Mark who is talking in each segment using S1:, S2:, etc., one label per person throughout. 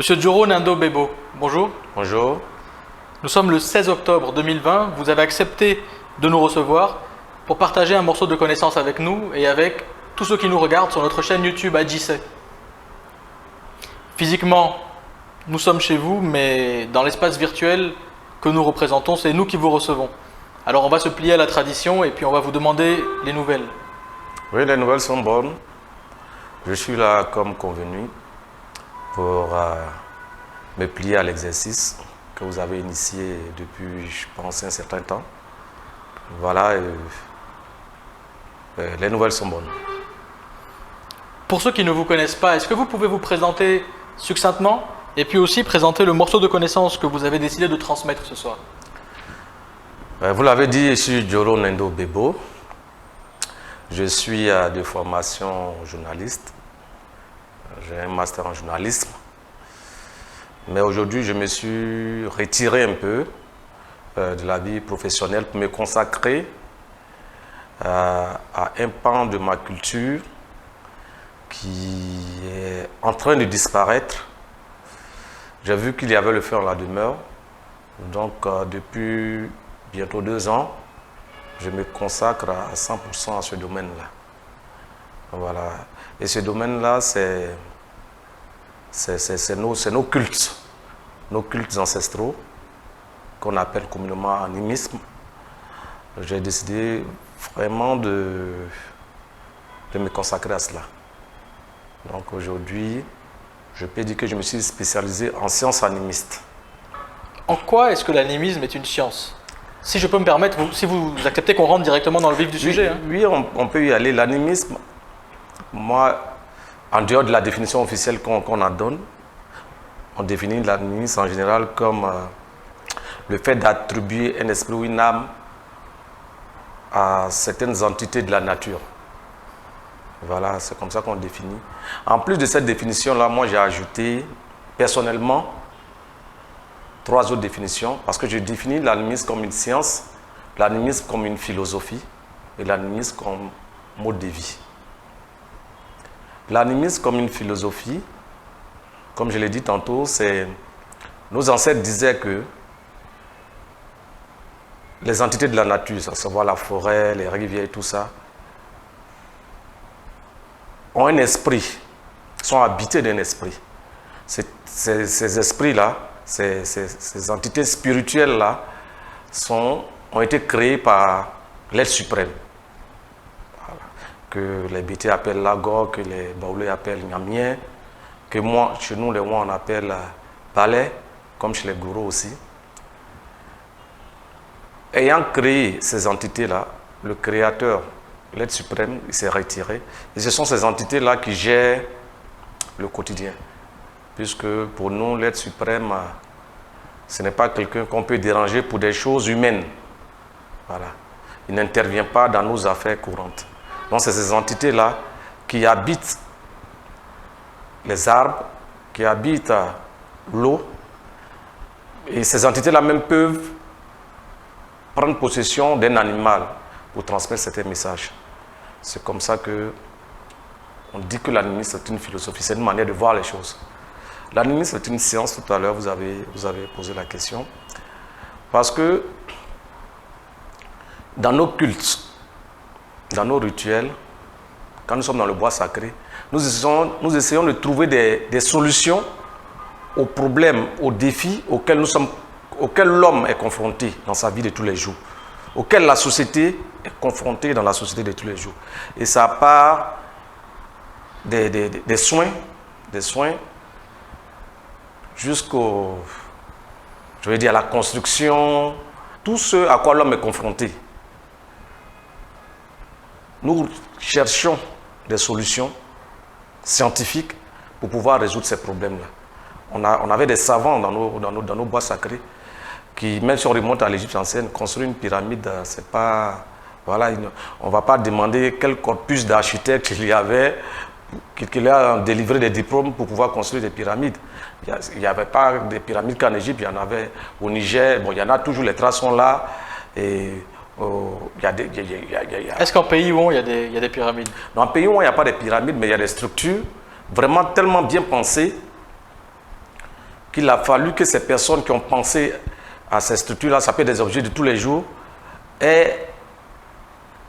S1: Monsieur Joro Nando Bebo, bonjour.
S2: Bonjour.
S1: Nous sommes le 16 octobre 2020. Vous avez accepté de nous recevoir pour partager un morceau de connaissance avec nous et avec tous ceux qui nous regardent sur notre chaîne YouTube AJC. Physiquement, nous sommes chez vous, mais dans l'espace virtuel que nous représentons, c'est nous qui vous recevons. Alors on va se plier à la tradition et puis on va vous demander les nouvelles.
S2: Oui, les nouvelles sont bonnes. Je suis là comme convenu pour me plier à l'exercice que vous avez initié depuis, je pense, un certain temps. Voilà, les nouvelles sont bonnes.
S1: Pour ceux qui ne vous connaissent pas, est-ce que vous pouvez vous présenter succinctement et puis aussi présenter le morceau de connaissance que vous avez décidé de transmettre ce soir?
S2: Vous l'avez dit, je suis Joro Nando Bebo. Je suis de formation journaliste. J'ai un master en journalisme. Mais aujourd'hui, je me suis retiré un peu de la vie professionnelle pour me consacrer à un pan de ma culture qui est en train de disparaître. J'ai vu qu'il y avait le feu en la demeure. Donc, depuis bientôt 2 ans, je me consacre à 100% à ce domaine-là. Voilà. Et ce domaine-là, c'est nos cultes ancestraux, qu'on appelle communément animisme. J'ai décidé vraiment de me consacrer à cela. Donc aujourd'hui, je peux dire que je me suis spécialisé en sciences animistes.
S1: En quoi est-ce que l'animisme est une science? Si je peux me permettre, si vous acceptez qu'on rentre directement dans le vif du sujet. Hein.
S2: Oui, on peut y aller. L'animisme, moi, en dehors de la définition officielle qu'on en donne, on définit l'animisme en général comme le fait d'attribuer un esprit ou une âme à certaines entités de la nature. Voilà, c'est comme ça qu'on définit. En plus de cette définition-là, moi j'ai ajouté personnellement 3 autres définitions, parce que je définis l'animisme comme une science, l'animisme comme une philosophie et l'animisme comme mode de vie. L'animisme comme une philosophie, comme je l'ai dit tantôt, c'est nos ancêtres disaient que les entités de la nature, à savoir la forêt, les rivières et tout ça, ont un esprit, sont habités d'un esprit. Ces esprits-là, ces entités spirituelles-là ont été créées par l'être suprême. Voilà. Que les Bétés appellent Lagor, que les Baoulés appellent Nyamien, que moi, chez nous, les Ouans, on appelle Palais, comme chez les gourous aussi. Ayant créé ces entités-là, le Créateur, l'être suprême, il s'est retiré. Et ce sont ces entités-là qui gèrent le quotidien. Puisque pour nous, l'être suprême, ce n'est pas quelqu'un qu'on peut déranger pour des choses humaines. Voilà. Il n'intervient pas dans nos affaires courantes. Donc c'est ces entités-là qui habitent les arbres, qui habitent l'eau. Et ces entités-là même peuvent prendre possession d'un animal pour transmettre certains messages. C'est comme ça que on dit que l'animisme c'est une philosophie, c'est une manière de voir les choses. L'animisme est une science, tout à l'heure vous avez posé la question, parce que dans nos cultes, dans nos rituels, quand nous sommes dans le bois sacré, nous essayons de trouver des solutions aux problèmes, aux défis auxquels l'homme est confronté dans sa vie de tous les jours, auxquels la société est confrontée dans la société de tous les jours. Et ça part des soins jusqu'au, je vais dire, à la construction, tout ce à quoi l'homme est confronté. Nous cherchons des solutions scientifiques pour pouvoir résoudre ces problèmes-là. On avait des savants dans nos bois sacrés qui, même si on remonte à l'Égypte ancienne, construire une pyramide, c'est pas... Voilà, on ne va pas demander quel corpus d'architectes il y avait, qu'il a délivré des diplômes pour pouvoir construire des pyramides. Il n'y avait pas des pyramides qu'en Égypte, il y en avait au Niger. Bon, il y en a toujours, les traces sont là. Et,
S1: est-ce qu'en pays où il y a des pyramides?
S2: Dans un pays où il n'y a pas de pyramides, mais il y a des structures vraiment tellement bien pensées qu'il a fallu que ces personnes qui ont pensé à ces structures-là, ça peut être des objets de tous les jours, aient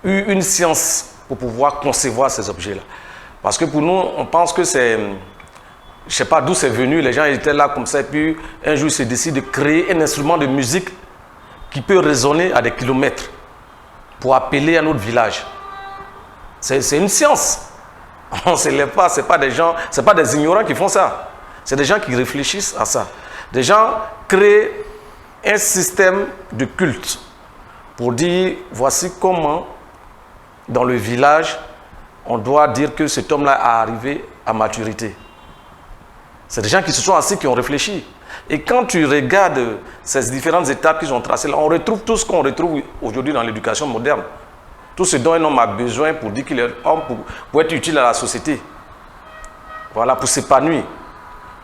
S2: eu une science pour pouvoir concevoir ces objets-là. Parce que pour nous, on pense que c'est... Je ne sais pas d'où c'est venu, les gens étaient là comme ça, et puis un jour, ils se décident de créer un instrument de musique qui peut résonner à des kilomètres pour appeler un autre village. C'est une science. On ne se lève pas, ce n'est pas des gens, ce n'est pas des ignorants qui font ça. C'est des gens qui réfléchissent à ça. Des gens créent un système de culte pour dire, voici comment, dans le village, on doit dire que cet homme-là a arrivé à maturité. C'est des gens qui se sont assis, qui ont réfléchi. Et quand tu regardes ces différentes étapes qu'ils ont tracées, là, on retrouve tout ce qu'on retrouve aujourd'hui dans l'éducation moderne. Tout ce dont un homme a besoin pour dire qu'il est homme, pour être utile à la société. Voilà, pour s'épanouir.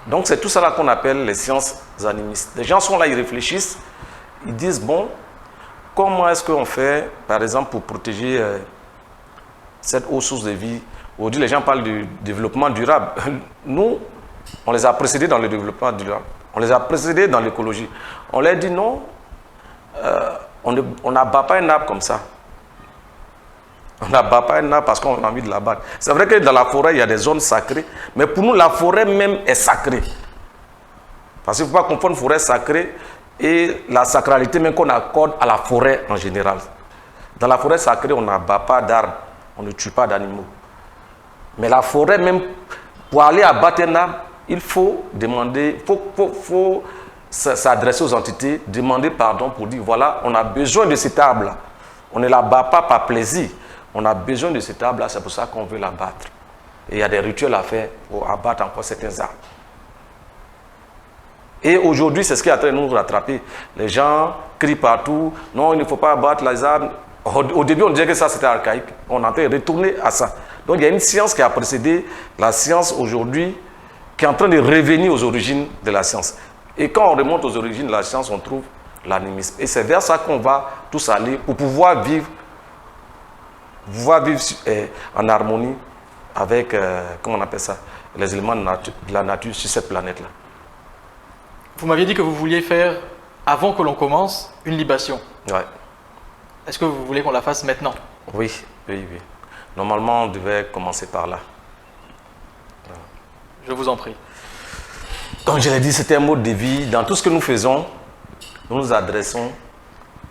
S2: Donc c'est tout ça là qu'on appelle les sciences animistes. Les gens sont là, ils réfléchissent, ils disent, bon, comment est-ce qu'on fait, par exemple, pour protéger cette haute source de vie? Aujourd'hui, les gens parlent du développement durable. Nous, on les a précédés dans le développement durable. On les a précédés dans l'écologie. On leur dit non, on n'abat pas un arbre comme ça. On n'abat pas un arbre parce qu'on a envie de l'abattre. C'est vrai que dans la forêt, il y a des zones sacrées, mais pour nous, la forêt même est sacrée. Parce qu'il ne faut pas confondre forêt sacrée et la sacralité même qu'on accorde à la forêt en général. Dans la forêt sacrée, on n'abat pas d'arbres, on ne tue pas d'animaux. Mais la forêt même, pour aller abattre un arbre, il faut demander, faut s'adresser aux entités, demander pardon pour dire, voilà, on a besoin de cet arbre-là. On ne l'abat pas par plaisir. On a besoin de cet arbre-là, c'est pour ça qu'on veut l'abattre. Et il y a des rituels à faire pour abattre encore certains arbres. Et aujourd'hui, c'est ce qui est en train de nous rattraper. Les gens crient partout, non, il ne faut pas abattre les arbres. Au début, on disait que ça, c'était archaïque. On est en train de retourner à ça. Donc, il y a une science qui a précédé la science aujourd'hui, qui est en train de revenir aux origines de la science. Et quand on remonte aux origines de la science, on trouve l'animisme. Et c'est vers ça qu'on va tous aller pour pouvoir vivre en harmonie avec, comment on appelle ça, les éléments de la nature sur cette planète-là.
S1: Vous m'aviez dit que vous vouliez faire, avant que l'on commence, une libation.
S2: Ouais.
S1: Est-ce que vous voulez qu'on la fasse maintenant?
S2: Oui, oui, oui. Normalement, on devait commencer par là. Voilà.
S1: Je vous en prie.
S2: Comme je l'ai dit, c'était un mode de vie. Dans tout ce que nous faisons, nous nous adressons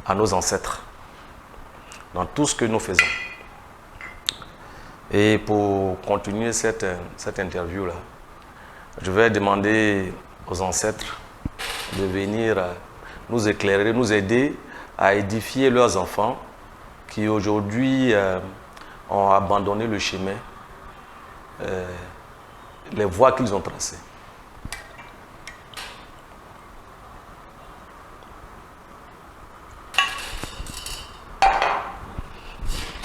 S2: à nos ancêtres. Dans tout ce que nous faisons. Et pour continuer cette interview-là, je vais demander aux ancêtres de venir nous éclairer, nous aider à édifier leurs enfants qui aujourd'hui ont abandonné le chemin, les voies qu'ils ont tracées.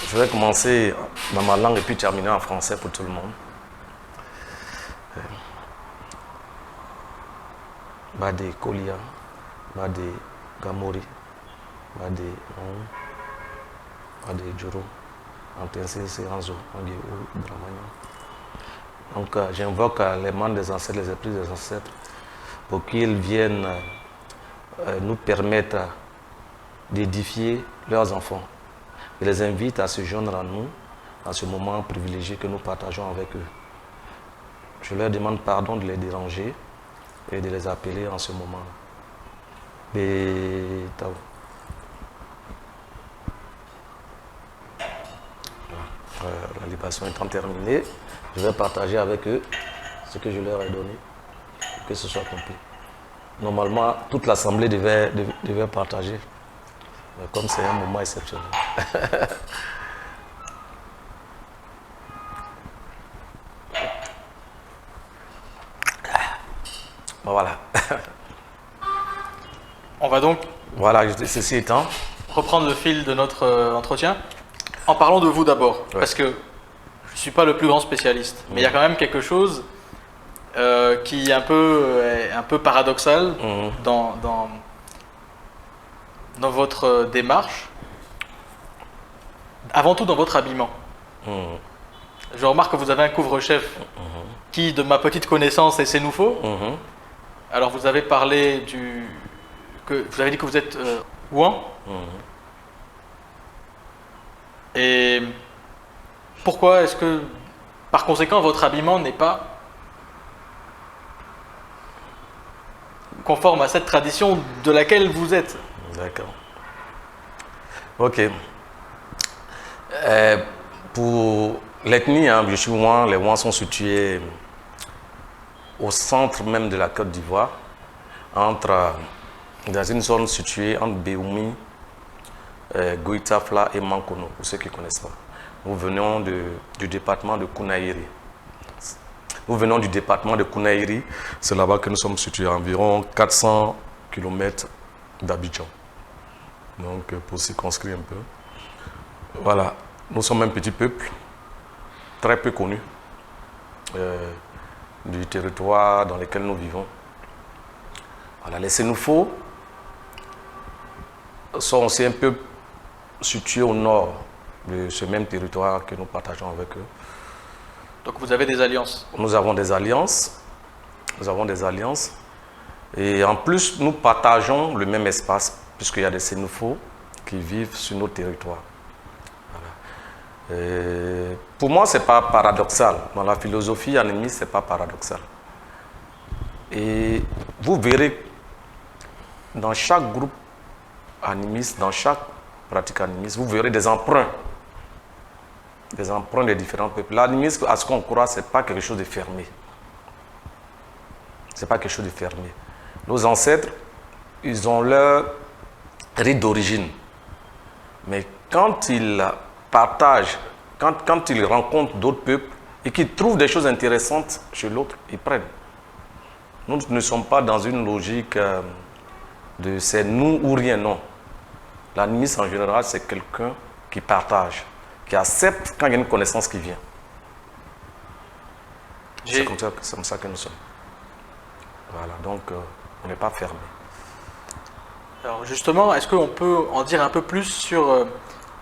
S2: Je vais commencer dans ma langue et puis terminer en français pour tout le monde. Bade Kolia, Bade Gamori, Bade On, Bade Juro, Antense Seranzo, Donc j'invoque les membres des ancêtres, les esprits des ancêtres, pour qu'ils viennent nous permettre d'édifier leurs enfants. Je les invite à se joindre à nous à ce moment privilégié que nous partageons avec eux. Je leur demande pardon de les déranger et de les appeler en ce moment. La libération étant terminée, je vais partager avec eux ce que je leur ai donné, pour que ce soit complet. Normalement, toute l'assemblée devait partager. Mais comme c'est un moment exceptionnel. Bon, voilà.
S1: On va donc,
S2: voilà, ceci étant,
S1: reprendre le fil de notre entretien en parlant de vous d'abord. Ouais. Parce que je ne suis pas le plus grand spécialiste, mais il y a quand même quelque chose qui est un peu paradoxal dans votre démarche, avant tout dans votre habillement. Je remarque que vous avez un couvre-chef qui, de ma petite connaissance, et c'est nouveau, Alors vous avez parlé vous avez dit que vous êtes Ouan. Et pourquoi est-ce que, par conséquent, votre habillement n'est pas conforme à cette tradition de laquelle vous êtes?
S2: D'accord. Ok. Pour l'ethnie, hein, je suis Ouan. Les Ouans sont situés au centre même de la Côte d'Ivoire, dans une zone située entre Béoumi, Goïtafla et Mankono, pour ceux qui ne connaissent pas. Nous venons du département de Kounaïri. C'est là-bas que nous sommes situés, à environ 400 km d'Abidjan. Donc, pour circonscrire un peu. Voilà, nous sommes un petit peuple, très peu connu, du territoire dans lequel nous vivons. Voilà, les Sénoufos sont aussi un peu situés au nord de ce même territoire que nous partageons avec eux.
S1: Donc vous avez des alliances?
S2: Nous avons des alliances. Et en plus, nous partageons le même espace, puisqu'il y a des Sénoufos qui vivent sur nos territoires. Voilà. Pour moi, ce n'est pas paradoxal. Dans la philosophie animiste, ce n'est pas paradoxal. Et vous verrez, dans chaque groupe animiste, dans chaque pratique animiste, vous verrez des emprunts des différents peuples. L'animisme, à ce qu'on croit, ce n'est pas quelque chose de fermé. Ce n'est pas quelque chose de fermé. Nos ancêtres, ils ont leur rite d'origine. Mais quand ils partagent, quand ils rencontrent d'autres peuples et qu'ils trouvent des choses intéressantes chez l'autre, ils prennent. Nous ne sommes pas dans une logique de c'est nous ou rien, non. L'animisme en général, c'est quelqu'un qui partage, qui accepte quand il y a une connaissance qui vient. C'est comme ça que nous sommes. Voilà, donc on n'est pas fermé.
S1: Alors justement, est-ce qu'on peut en dire un peu plus sur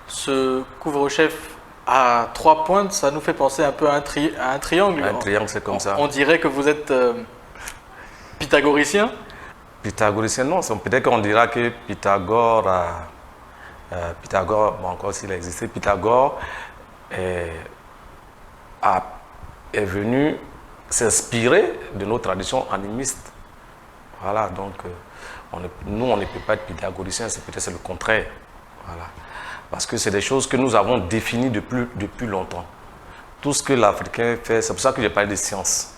S1: ce couvre-chef à 3 pointes? Ça nous fait penser un peu à un triangle.
S2: Un triangle, c'est comme ça.
S1: On dirait que vous êtes pythagoricien.
S2: Pythagoricien, non. Peut-être qu'on dira que Pythagore, bon, encore s'il a existé, Pythagore est venu s'inspirer de nos traditions animistes. Voilà, donc nous, on ne peut pas être pythagoricien, c'est le contraire. Voilà. Parce que c'est des choses que nous avons définies depuis longtemps. Tout ce que l'Africain fait, c'est pour ça que j'ai parlé de science.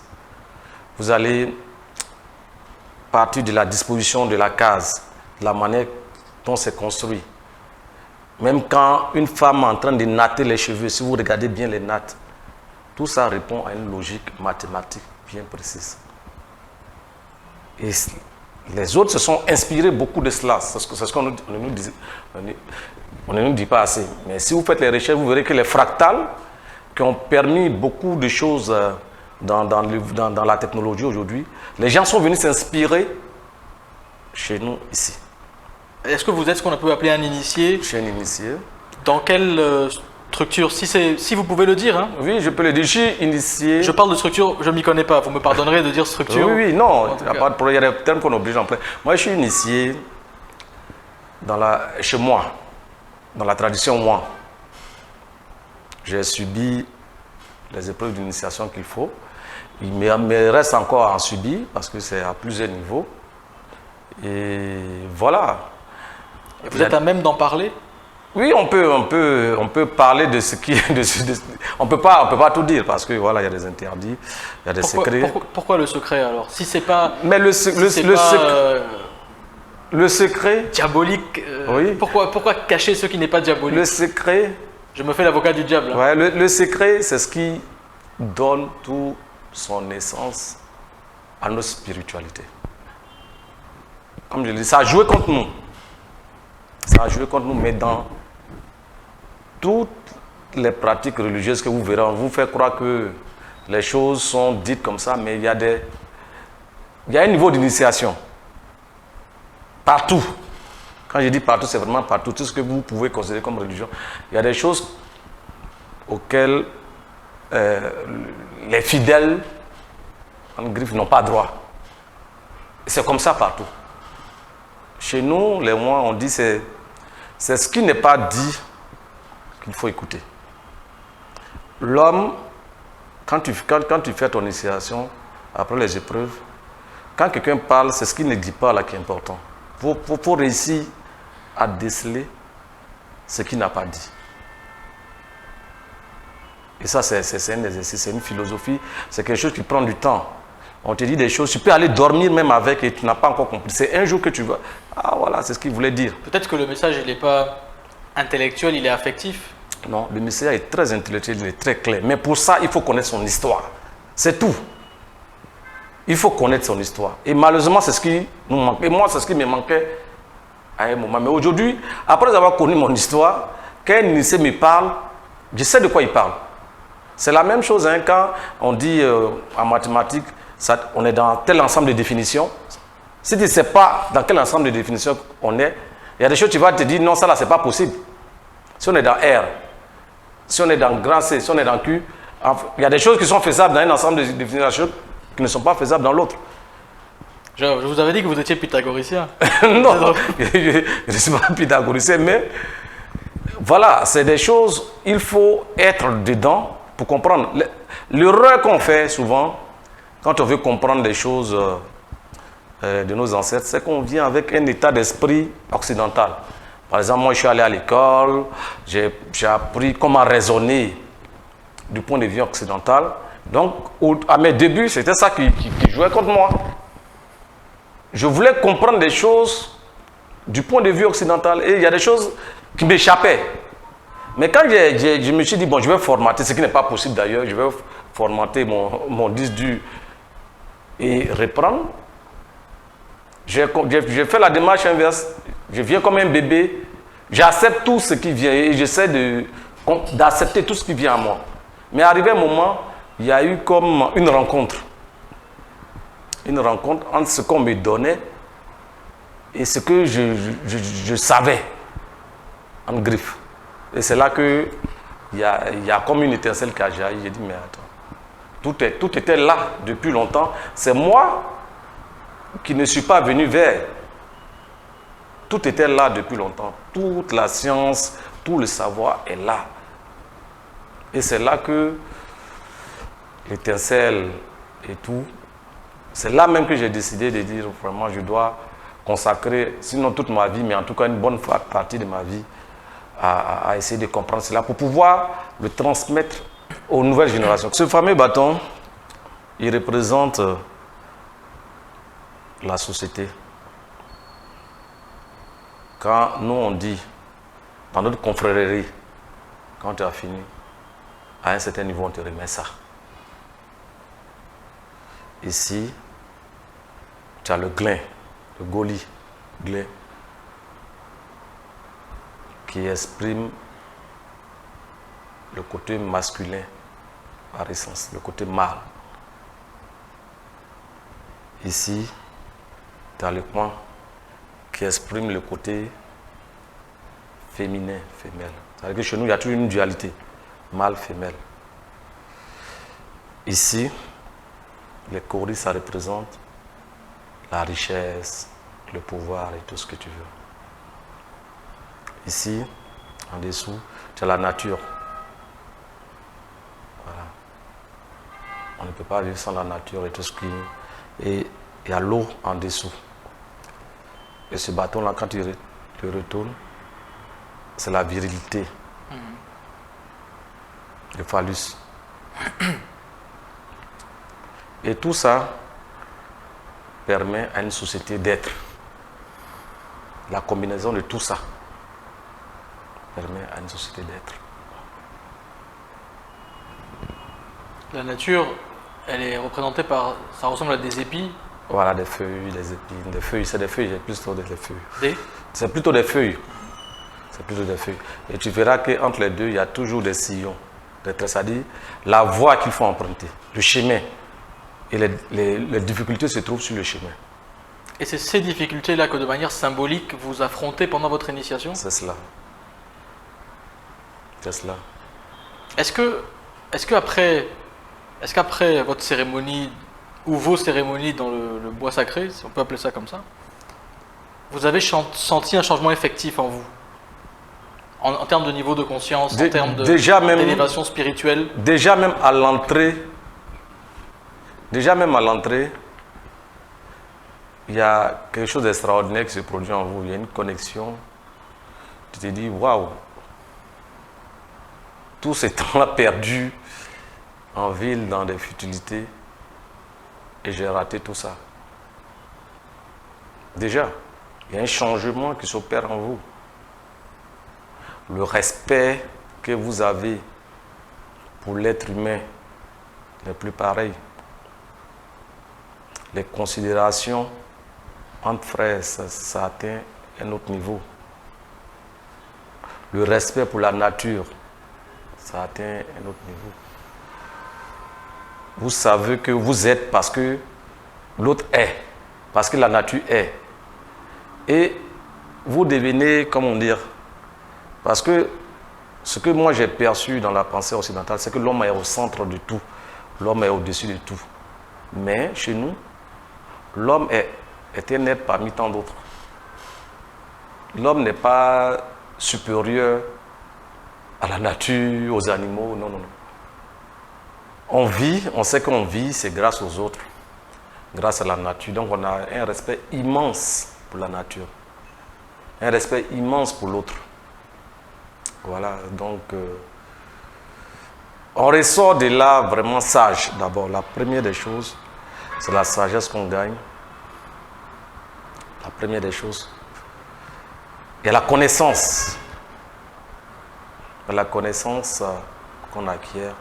S2: Vous allez partir de la disposition de la case, de la manière dont c'est construit. Même quand une femme est en train de natter les cheveux, si vous regardez bien les nattes, tout ça répond à une logique mathématique bien précise. Et les autres se sont inspirés beaucoup de cela. C'est ce qu'on ne nous dit pas assez. Mais si vous faites les recherches, vous verrez que les fractales, qui ont permis beaucoup de choses dans la technologie aujourd'hui, les gens sont venus s'inspirer chez nous ici.
S1: Est-ce que vous êtes ce qu'on peut appeler un initié?
S2: Je suis un initié.
S1: Dans quelle structure? Si vous pouvez le dire. Hein.
S2: Oui, je peux le dire. Je suis initié.
S1: Je parle de structure, je ne m'y connais pas. Vous me pardonnerez de dire structure?
S2: Oui, non, il n'y a pas de problème. Il y a des termes qu'on oblige en plein. Moi, je suis initié chez moi, dans la tradition moi. J'ai subi les épreuves d'initiation qu'il faut. Il me reste encore à en subir parce que c'est à plusieurs niveaux. Et voilà.
S1: Et vous êtes à même d'en parler?
S2: Oui, on peut parler de ce qui on peut pas tout dire parce que voilà, il y a des interdits, il y a des secrets.
S1: Pourquoi le secret alors? Si c'est pas
S2: Mais le secret
S1: diabolique,
S2: oui.
S1: Pourquoi cacher ce qui n'est pas diabolique?
S2: Le secret,
S1: je me fais l'avocat du diable. Hein.
S2: Ouais, le secret, c'est ce qui donne toute son essence à notre spiritualité. Comme je le dis, ça a joué contre nous. Ça a joué contre nous, mais dans toutes les pratiques religieuses que vous verrez, on vous fait croire que les choses sont dites comme ça, mais il y a un niveau d'initiation. Partout. Quand je dis partout, c'est vraiment partout. Tout ce que vous pouvez considérer comme religion. Il y a des choses auxquelles les fidèles, en griffe, n'ont pas droit. C'est comme ça partout. Chez nous, les mois, on dit c'est ce qui n'est pas dit qu'il faut écouter. L'homme, quand tu fais ton initiation, après les épreuves, quand quelqu'un parle, c'est ce qu'il ne dit pas là qui est important. Faut réussir à déceler ce qu'il n'a pas dit. Et ça, c'est un exercice, c'est une philosophie, c'est quelque chose qui prend du temps. On te dit des choses, tu peux aller dormir même avec et tu n'as pas encore compris. C'est un jour que tu vas... Ah voilà, c'est ce qu'il voulait dire.
S1: Peut-être que le message, il n'est pas intellectuel, il est affectif.
S2: Non, le message est très intellectuel, il est très clair. Mais pour ça, il faut connaître son histoire. C'est tout. Il faut connaître son histoire. Et malheureusement, c'est ce qui nous manque. Et moi, c'est ce qui me manquait à un moment. Mais aujourd'hui, après avoir connu mon histoire, quand un initié me parle, je sais de quoi il parle. C'est la même chose hein, quand on dit en mathématiques, on est dans tel ensemble de définitions. Si tu ne sais pas dans quel ensemble de définitions on est, il y a des choses tu vas te dire non, ça là, c'est pas possible. Si on est dans R, si on est dans grand C, si on est dans Q, il y a des choses qui sont faisables dans un ensemble de définitions qui ne sont pas faisables dans l'autre.
S1: Je vous avais dit que vous étiez pythagoricien.
S2: Non, je ne suis pas pythagoricien, mais voilà, c'est des choses, il faut être dedans pour comprendre. L'erreur qu'on fait souvent, quand on veut comprendre les choses de nos ancêtres, c'est qu'on vient avec un état d'esprit occidental. Par exemple, moi je suis allé à l'école, j'ai appris comment raisonner du point de vue occidental. Donc, à mes débuts, c'était ça qui jouait contre moi. Je voulais comprendre des choses du point de vue occidental et il y a des choses qui m'échappaient. Mais quand je me suis dit, bon, je vais formater, ce qui n'est pas possible d'ailleurs, je vais formater mon disque dur et reprendre, j'ai fait la démarche inverse. Je viens comme un bébé, j'accepte tout ce qui vient et j'essaie d'accepter tout ce qui vient à moi. Mais arrivé un moment, il y a eu comme une rencontre. Une rencontre entre ce qu'on me donnait et ce que je savais en griffe. Et c'est là qu'il y a comme une étincelle qui a jailli. J'ai dit, mais attends, tout était là depuis longtemps. C'est moi qui ne suis pas venu vers. Tout était là depuis longtemps. Toute la science, tout le savoir est là. Et c'est là que l'étincelle et tout, c'est là même que j'ai décidé de dire vraiment je dois consacrer, sinon toute ma vie, mais en tout cas une bonne partie de ma vie à essayer de comprendre cela pour pouvoir le transmettre aux nouvelles générations. Ce fameux bâton, il représente la société. Quand nous on dit, dans notre confrérie, quand tu as fini, à un certain niveau on te remet ça. Ici, tu as le glin, le goli, glin, qui exprime le côté masculin par essence, le côté mâle. Ici, tu as le point qui exprime le côté féminin, femelle. C'est-à-dire que chez nous, il y a toujours une dualité, mâle-femelle. Ici, les cauris, ça représente la richesse, le pouvoir et tout ce que tu veux. Ici, en dessous, tu as la nature. Voilà. On ne peut pas vivre sans la nature et tout ce qui... Et il y a l'eau en dessous. Et ce bâton-là, quand tu le retournes, c'est la virilité. Le phallus. Et tout ça permet à une société d'être. La combinaison de tout ça permet à une société d'être.
S1: La nature, elle est représentée par... Ça ressemble à des épis.
S2: Voilà, des feuilles, des épines, des feuilles. C'est des feuilles, j'ai plutôt des feuilles. C'est plutôt des feuilles. C'est plutôt des feuilles. Et tu verras qu'entre les deux, il y a toujours des sillons. C'est-à-dire la voie qu'il faut emprunter, le chemin. Et les difficultés se trouvent sur le chemin.
S1: Et c'est ces difficultés-là que de manière symbolique vous affrontez pendant votre initiation?
S2: C'est cela. C'est cela.
S1: Est-ce qu'après votre cérémonie ou vos cérémonies dans le bois sacré, si on peut appeler ça comme ça, vous avez senti un changement effectif en vous, en termes de niveau de conscience, en termes d'élévation spirituelle?
S2: Déjà même à l'entrée, il y a quelque chose d'extraordinaire qui se produit en vous. Il y a une connexion. Tu te dis, waouh, tout ce temps-là perdu en ville, dans des futilités, et j'ai raté tout ça. Déjà, il y a un changement qui s'opère en vous. Le respect que vous avez pour l'être humain n'est plus pareil. Les considérations entre frères, ça atteint un autre niveau. Le respect pour la nature, ça atteint un autre niveau. Vous savez que vous êtes parce que l'autre est, parce que la nature est. Et vous devenez, comment dire, parce que ce que moi j'ai perçu dans la pensée occidentale, c'est que l'homme est au centre de tout, l'homme est au-dessus de tout. Mais chez nous, l'homme est un être parmi tant d'autres. L'homme n'est pas supérieur à la nature, aux animaux, non, non, non. On vit, on sait qu'on vit, c'est grâce aux autres, grâce à la nature. Donc on a un respect immense pour la nature, un respect immense pour l'autre. Voilà, donc on ressort de là vraiment sage. D'abord, la première des choses, c'est la sagesse qu'on gagne. La première des choses. Et la connaissance. La connaissance qu'on acquiert.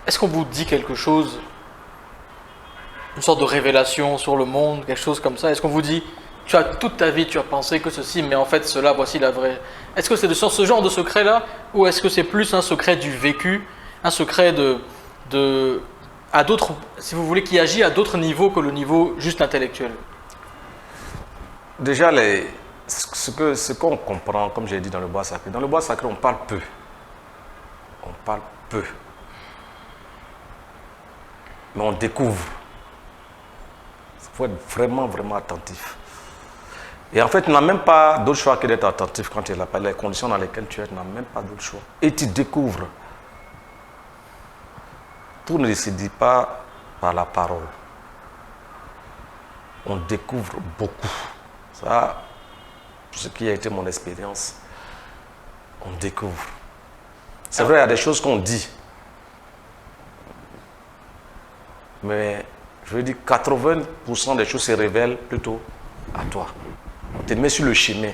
S1: Est-ce qu'on vous dit quelque chose, une sorte de révélation sur le monde, quelque chose comme ça? Est-ce qu'on vous dit, toute ta vie, tu as pensé que ceci, mais en fait, cela, voici la vraie. Est-ce que c'est ce genre de secret-là, ou est-ce que c'est plus un secret du vécu, un secret à d'autres, si vous voulez, qui agit à d'autres niveaux que le niveau juste intellectuel?
S2: Déjà, ce qu'on comprend, comme j'ai dit dans le bois sacré, on parle peu. On parle peu. Mais on découvre. Il faut être vraiment, vraiment attentif. Et en fait, tu n'as même pas d'autre choix que d'être attentif quand tu es là. Les conditions dans lesquelles tu es, tu n'as même pas d'autre choix. Et tu découvres. Tout ne se dit pas par la parole. On découvre beaucoup. Ça, ce qui a été mon expérience, on découvre. C'est vrai, il y a des choses qu'on dit. Mais je veux dire, 80% des choses se révèlent plutôt à toi. On te met sur le chemin.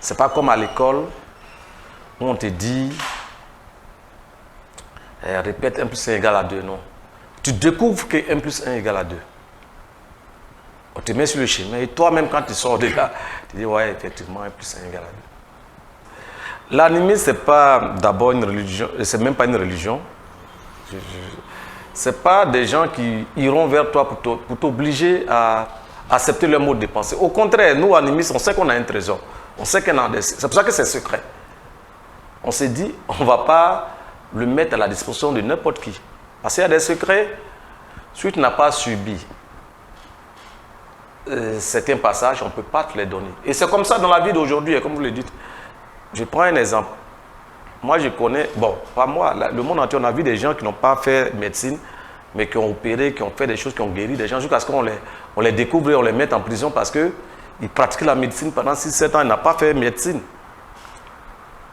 S2: C'est pas comme à l'école où on te dit répète 1 plus 1 égale à 2. Non. Tu découvres que 1 plus 1 égale à 2. On te met sur le chemin et toi-même, quand tu sors de là, tu dis ouais, effectivement, 1 plus 1 égale à 2. L'animisme, ce n'est pas d'abord une religion, c'est même pas une religion. Ce n'est pas des gens qui iront vers toi pour t'obliger à accepter leur mode de pensée. Au contraire, nous, animistes, on sait qu'on a un trésor. On sait qu'on a des... C'est pour ça que c'est secret. On s'est dit, on ne va pas le mettre à la disposition de n'importe qui. Parce qu'il y a des secrets, si tu n'as pas subi certains passages, on ne peut pas te les donner. Et c'est comme ça dans la vie d'aujourd'hui, comme vous le dites. Je prends un exemple. Moi, je connais, bon, pas moi, le monde entier, on a vu des gens qui n'ont pas fait médecine, mais qui ont opéré, qui ont fait des choses, qui ont guéri des gens, jusqu'à ce qu'on les découvre et on les mette en prison parce qu'ils pratiquaient la médecine pendant 6-7 ans, ils n'ont pas fait médecine.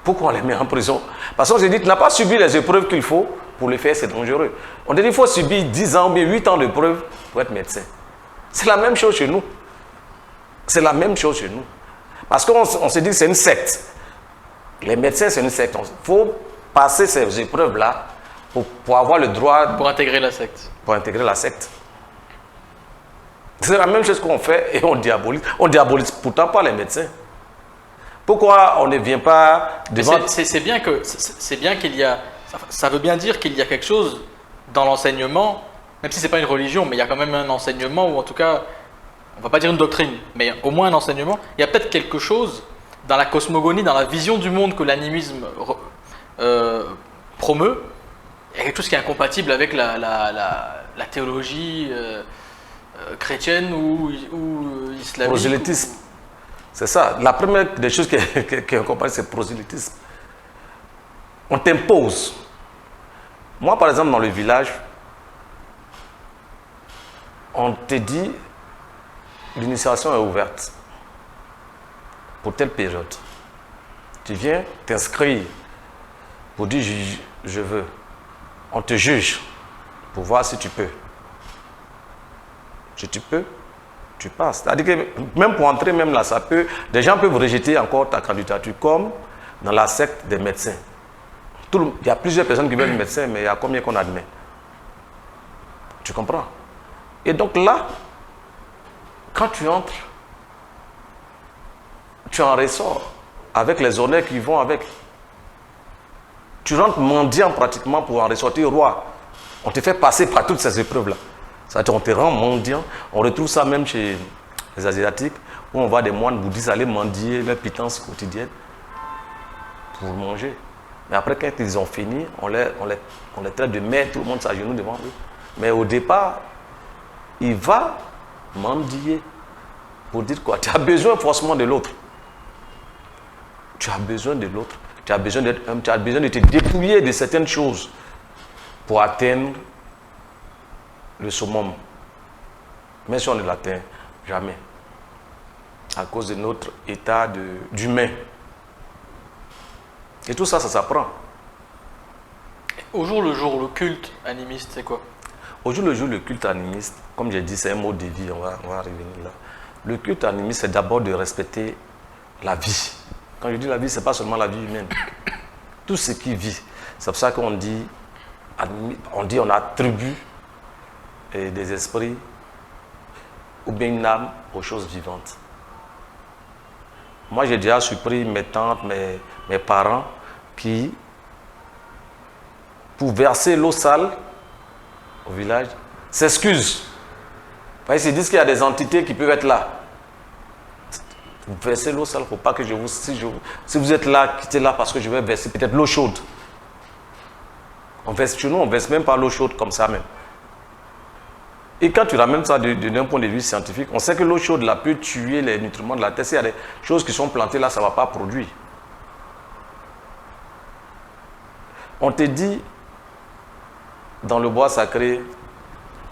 S2: Pourquoi on les met en prison? Parce qu'on s'est dit, tu n'as pas subi les épreuves qu'il faut pour le faire, c'est dangereux. On dit qu'il faut subir 10 ans ou bien 8 ans d'épreuves pour être médecin. C'est la même chose chez nous. C'est la même chose chez nous. Parce qu'on s'est dit que c'est une secte. Les médecins, c'est une secte. Il faut passer ces épreuves-là pour avoir le droit...
S1: Pour intégrer la secte.
S2: Pour intégrer la secte. C'est la même chose qu'on fait et on diabolise. On diabolise pourtant pas les médecins. Pourquoi on ne vient pas devant...
S1: C'est bien qu'il y a... Ça veut bien dire qu'il y a quelque chose dans l'enseignement, même si ce n'est pas une religion, mais il y a quand même un enseignement, ou en tout cas, on ne va pas dire une doctrine, mais au moins un enseignement. Il y a peut-être quelque chose dans la cosmogonie, dans la vision du monde que l'animisme promeut, Il y a quelque chose qui est incompatible avec la théologie chrétienne ou islamique.
S2: Prosélytisme. C'est ça. La première des choses qui est incompatible, c'est le prosélytisme. On t'impose. Moi, par exemple, dans le village, on te dit l'initiation est ouverte pour telle période. Tu viens t'inscrire pour dire je veux. On te juge pour voir si tu peux. Si tu peux, tu passes. C'est-à-dire que même pour entrer, même là, ça peut. Des gens peuvent rejeter encore ta candidature, comme dans la secte des médecins. Il y a plusieurs personnes qui veulent être médecins, mais il y a combien qu'on admet? Tu comprends? Et donc là, quand tu entres, tu en ressors avec les honneurs qui vont avec. Tu rentres mendiant pratiquement pour en ressortir roi. On te fait passer par toutes ces épreuves-là. C'est-à-dire on te rend mendiant. On retrouve ça même chez les Asiatiques, où on voit des moines bouddhistes aller mendier leur pitance quotidienne pour manger. Mais après, quand ils ont fini, on les traite de maîtres, tout le monde s'agenouille devant eux. Mais au départ, il va mendier pour dire quoi? Tu as besoin forcément de l'autre. Tu as besoin de l'autre. Tu as besoin d'être homme, tu as besoin de te dépouiller de certaines choses pour atteindre le summum. Mais si on ne l'atteint jamais, à cause de notre état d'humain. Et tout ça, ça s'apprend.
S1: Au jour le jour, le culte animiste, c'est quoi?
S2: Au jour le jour, le culte animiste, comme j'ai dit, c'est un mot de vie, on va revenir là. Le culte animiste, c'est d'abord de respecter la vie. Quand je dis la vie, ce n'est pas seulement la vie humaine. Tout ce qui vit. C'est pour ça qu'on dit, on attribue des esprits ou bien une âme aux choses vivantes. Moi, j'ai déjà surpris mes tantes, mes parents qui, pour verser l'eau sale au village, s'excusent. Ils se disent qu'il y a des entités qui peuvent être là. Vous versez l'eau sale, il ne faut pas que si vous êtes là, quittez là parce que je vais verser peut-être l'eau chaude. On verse chez nous, on ne verse même pas l'eau chaude comme ça même. Et quand tu ramènes ça d'un point de vue scientifique, on sait que l'eau chaude là peut tuer les nutriments de la terre. S'il y a des choses qui sont plantées là, ça ne va pas produire. On te dit, dans le bois sacré,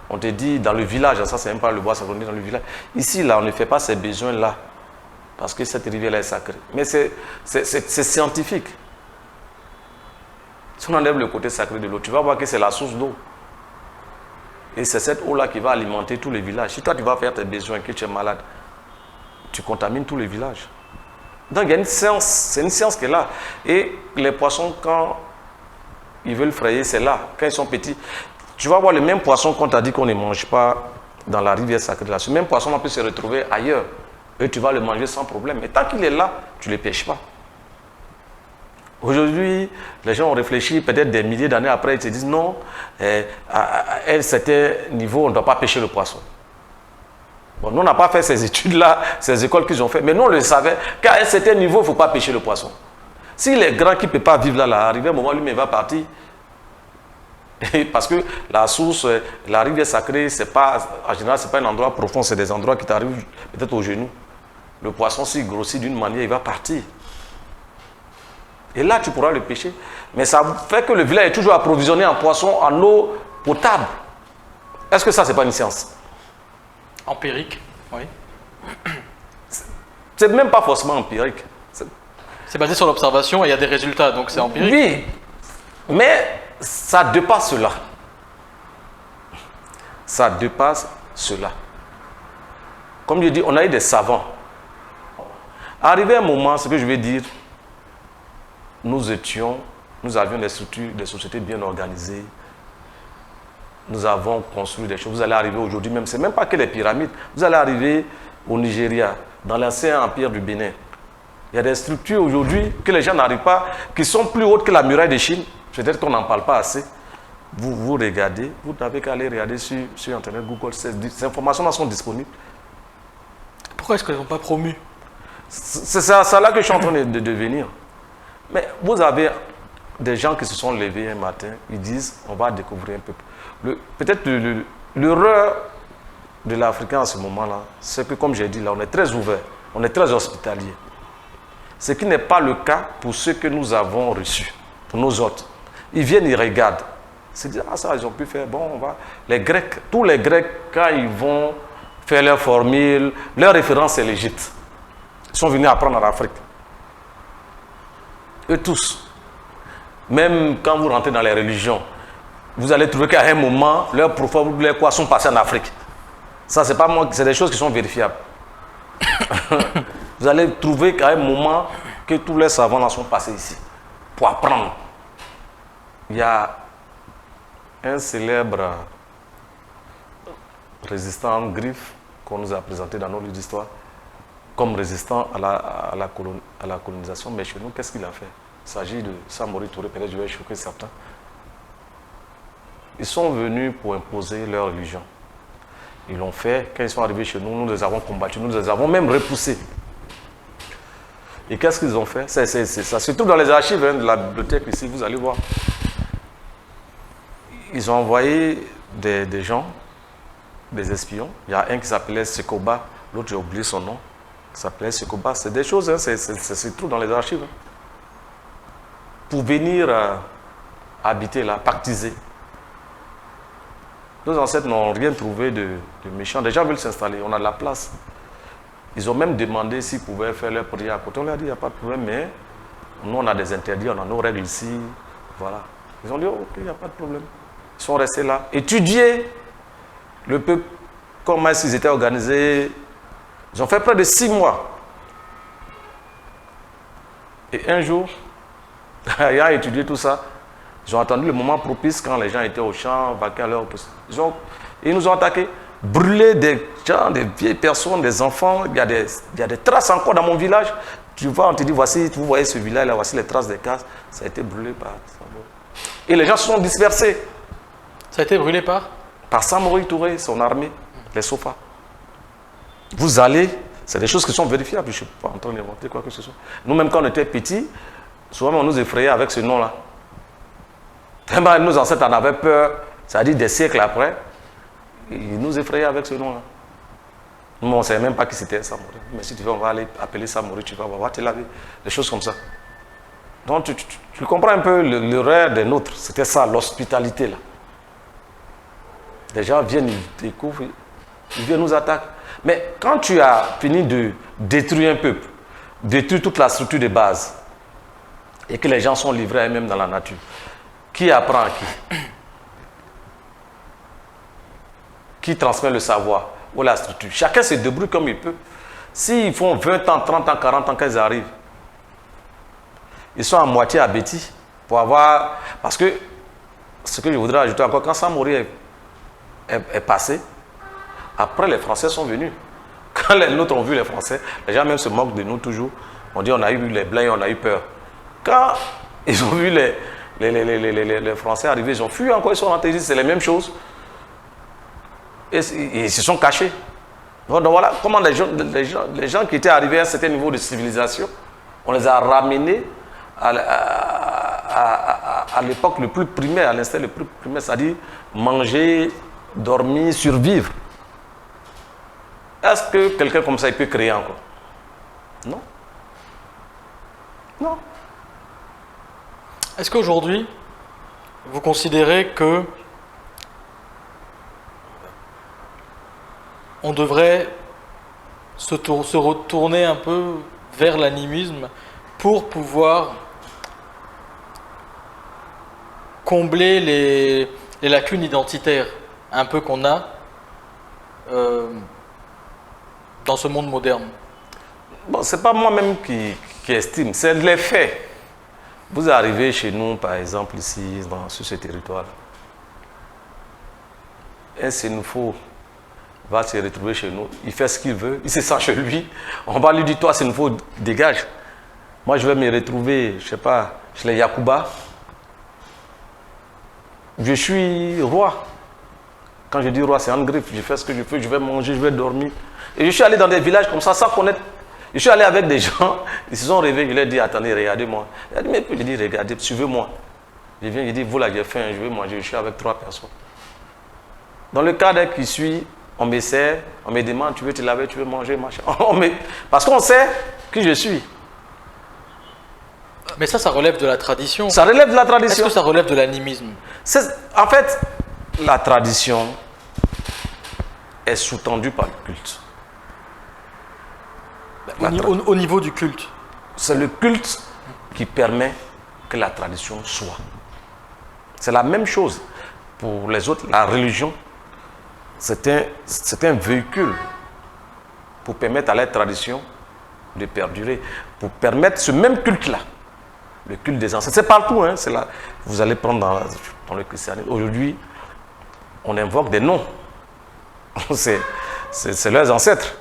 S2: on te dit dans le village, ça c'est même pas le bois sacré, on dit dans le village. Ici là, on ne fait pas ces besoins là. Parce que cette rivière-là est sacrée. Mais c'est scientifique. Si on enlève le côté sacré de l'eau, tu vas voir que c'est la source d'eau. Et c'est cette eau-là qui va alimenter tous les villages. Si toi, tu vas faire tes besoins, que tu es malade, tu contamines tous les villages. Donc, il y a une science, c'est une science qui est là. Et les poissons, quand ils veulent frayer, c'est là. Quand ils sont petits, tu vas voir le même poisson qu'on t'a dit qu'on ne mange pas dans la rivière sacrée. Là. Ce même poisson, on peut se retrouver ailleurs. Et tu vas le manger sans problème. Mais tant qu'il est là, tu ne le pêches pas. Aujourd'hui, les gens ont réfléchi, peut-être des milliers d'années après, ils se disent non, à un certain niveau, on ne doit pas pêcher le poisson. Bon, nous, on n'a pas fait ces études-là, ces écoles qu'ils ont fait, mais nous, on le savait qu'à un certain niveau, il ne faut pas pêcher le poisson. S'il est grand qui ne peut pas vivre là, arrivé un moment, lui, il va partir. Parce que la source, la rivière sacrée, en général, ce n'est pas un endroit profond, c'est des endroits qui t'arrivent peut-être aux genoux. Le poisson, s'il grossit d'une manière, il va partir. Et là, tu pourras le pêcher. Mais ça fait que le village est toujours approvisionné en poisson, en eau potable. Est-ce que ça, ce n'est pas une science?
S1: Empirique, oui.
S2: C'est même pas forcément empirique.
S1: C'est basé sur l'observation et il y a des résultats, donc c'est empirique.
S2: Oui, mais ça dépasse cela. Ça dépasse cela. Comme je dis, on a eu des savants. Arrivé un moment, ce que je vais dire, nous avions des structures, des sociétés bien organisées. Nous avons construit des choses. Vous allez arriver aujourd'hui même, ce n'est même pas que les pyramides. Vous allez arriver au Nigeria, dans l'ancien empire du Bénin. Il y a des structures aujourd'hui que les gens n'arrivent pas, qui sont plus hautes que la muraille de Chine. Peut-être qu'on n'en parle pas assez. Vous regardez, vous n'avez qu'à aller regarder sur Internet, Google, ces informations-là sont disponibles.
S1: Pourquoi est-ce qu'elles ne sont pas promues?
S2: C'est ça là que je suis en train de devenir. Mais vous avez des gens qui se sont levés un matin, ils disent on va découvrir un peuple. Peut-être l'erreur de l'Africain à ce moment-là, c'est que comme j'ai dit là, on est très ouvert, on est très hospitalier. Ce qui n'est pas le cas pour ceux que nous avons reçus, pour nos hôtes. Ils viennent, ils regardent. Ils se disent, ah ça, ils ont pu faire, bon, on va. Les Grecs, tous les Grecs, quand ils vont faire leur formule, leur référence c'est l'Égypte. Ils sont venus apprendre en Afrique. Eux tous. Même quand vous rentrez dans les religions, vous allez trouver qu'à un moment, leurs prophètes, leurs quoi, sont passés en Afrique. Ça, c'est pas moi, c'est des choses qui sont vérifiables. Vous allez trouver qu'à un moment que tous les savants là sont passés ici pour apprendre. Il y a un célèbre résistant en griffe qu'on nous a présenté dans nos livres d'histoire comme résistant à la colonisation, mais chez nous, qu'est-ce qu'il a fait? Il s'agit de Samori Touré, peut-être je vais choquer certains. Ils sont venus pour imposer leur religion. Ils l'ont fait. Quand ils sont arrivés chez nous, nous les avons combattus, nous les avons même repoussés. Et qu'est-ce qu'ils ont fait? Ça se trouve dans les archives de la bibliothèque ici, vous allez voir. Ils ont envoyé des gens, des espions. Il y a un qui s'appelait Sekoba, l'autre j'ai oublié son nom, qui s'appelait Sekoba. C'est des choses, hein, ça se trouve dans les archives. Hein. Pour venir habiter là, pactiser. Nos ancêtres n'ont rien trouvé de méchant. Les gens veulent s'installer, on a de la place. Ils ont même demandé s'ils pouvaient faire leur prière à côté. On leur a dit, il n'y a pas de problème, mais nous, on a des interdits, on a nos règles ici. Voilà. Ils ont dit, oh, ok, il n'y a pas de problème. Ils sont restés là. Étudier le peuple, comment est-ce qu'ils étaient organisés. Ils ont fait près de 6 mois. Et un jour, ayant étudié tout ça, ils ont attendu le moment propice quand les gens étaient au champ, vaqués à leur poste. Ils nous ont attaqués. Brûler des gens, des vieilles personnes, des enfants. Il y a des traces encore dans mon village. Tu vois, on te dit, voici, vous voyez ce village là, voici les traces des cases. Ça a été brûlé par... Et les gens se sont dispersés.
S1: Ça a été brûlé par?
S2: Par Samori Touré, son armée, les sofas. Vous allez, c'est des choses qui sont vérifiables. Je ne suis pas en train d'inventer quoi que ce soit. Nous-mêmes, quand on était petits, souvent on nous effrayait avec ce nom-là. Tellement nos ancêtres en avaient peur, ça a dit des siècles après. Ils nous effrayaient avec ce nom-là. Nous, on ne savait même pas qui c'était Samori. Mais si tu veux, on va aller appeler Samori, tu vas voir, te laver. Des choses comme ça. Donc, tu comprends un peu l'erreur des nôtres. C'était ça, l'hospitalité, là. Les gens viennent, ils découvrent, ils viennent nous attaquer. Mais quand tu as fini de détruire un peuple, détruire toute la structure de base, et que les gens sont livrés à eux-mêmes dans la nature, qui apprend à qui? Qui transmet le savoir ou la structure? Chacun se débrouille comme il peut. S'ils font 20 ans, 30 ans, 40 ans, quand ils arrivent, ils sont à moitié abétis pour avoir... Parce que, ce que je voudrais ajouter encore, quand Samori est passé, après les Français sont venus. Quand les nôtres ont vu les Français, les gens même se moquent de nous toujours. On dit on a eu les Blancs et on a eu peur. Quand ils ont vu les Français arriver, ils ont fui encore, ils sont rentrés, c'est les mêmes choses. Et ils se sont cachés. Donc voilà comment les gens qui étaient arrivés à un certain niveau de civilisation, on les a ramenés à l'époque le plus primaire, à l'instant le plus primaire, c'est-à-dire manger, dormir, survivre. Est-ce que quelqu'un comme ça il peut créer encore? Non. Non.
S1: Est-ce qu'aujourd'hui, vous considérez que on devrait se retourner un peu vers l'animisme pour pouvoir combler les lacunes identitaires un peu qu'on a dans ce monde moderne?
S2: Bon, ce n'est pas moi-même qui estime, c'est les faits. Vous arrivez chez nous, par exemple, ici, sur ce territoire. Un Sénoufo va se retrouver chez nous, il fait ce qu'il veut, il se sent chez lui. On va lui dire, toi, Sénoufo, dégage. Moi, je vais me retrouver, je ne sais pas, chez les Yakuba. Je suis roi. Quand je dis roi, c'est en griffe. Je fais ce que je veux, je vais manger, je vais dormir. Et je suis allé dans des villages comme ça, sans connaître. Je suis allé avec des gens, ils se sont réveillés, je leur ai dit, attendez, regardez-moi. Il a dit, mais je dis, regardez, suivez-moi. Je viens, je dis, vous là, j'ai faim, je vais manger, je suis avec 3 personnes. Dans le cadre qui suit, on me sert, on me demande, tu veux te laver, tu veux manger, machin. Parce qu'on sait qui je suis.
S1: Mais ça relève de la tradition.
S2: Ça relève de la tradition.
S1: Est-ce que ça relève de l'animisme?
S2: En fait, la tradition est sous-tendue par le culte.
S1: Au niveau du culte.
S2: C'est le culte qui permet que la tradition soit. C'est la même chose pour les autres. La religion, c'est un véhicule pour permettre à la tradition de perdurer, pour permettre ce même culte-là, le culte des ancêtres. C'est partout, hein, c'est là. Vous allez prendre dans le christianisme. Aujourd'hui, on invoque des noms. C'est leurs ancêtres.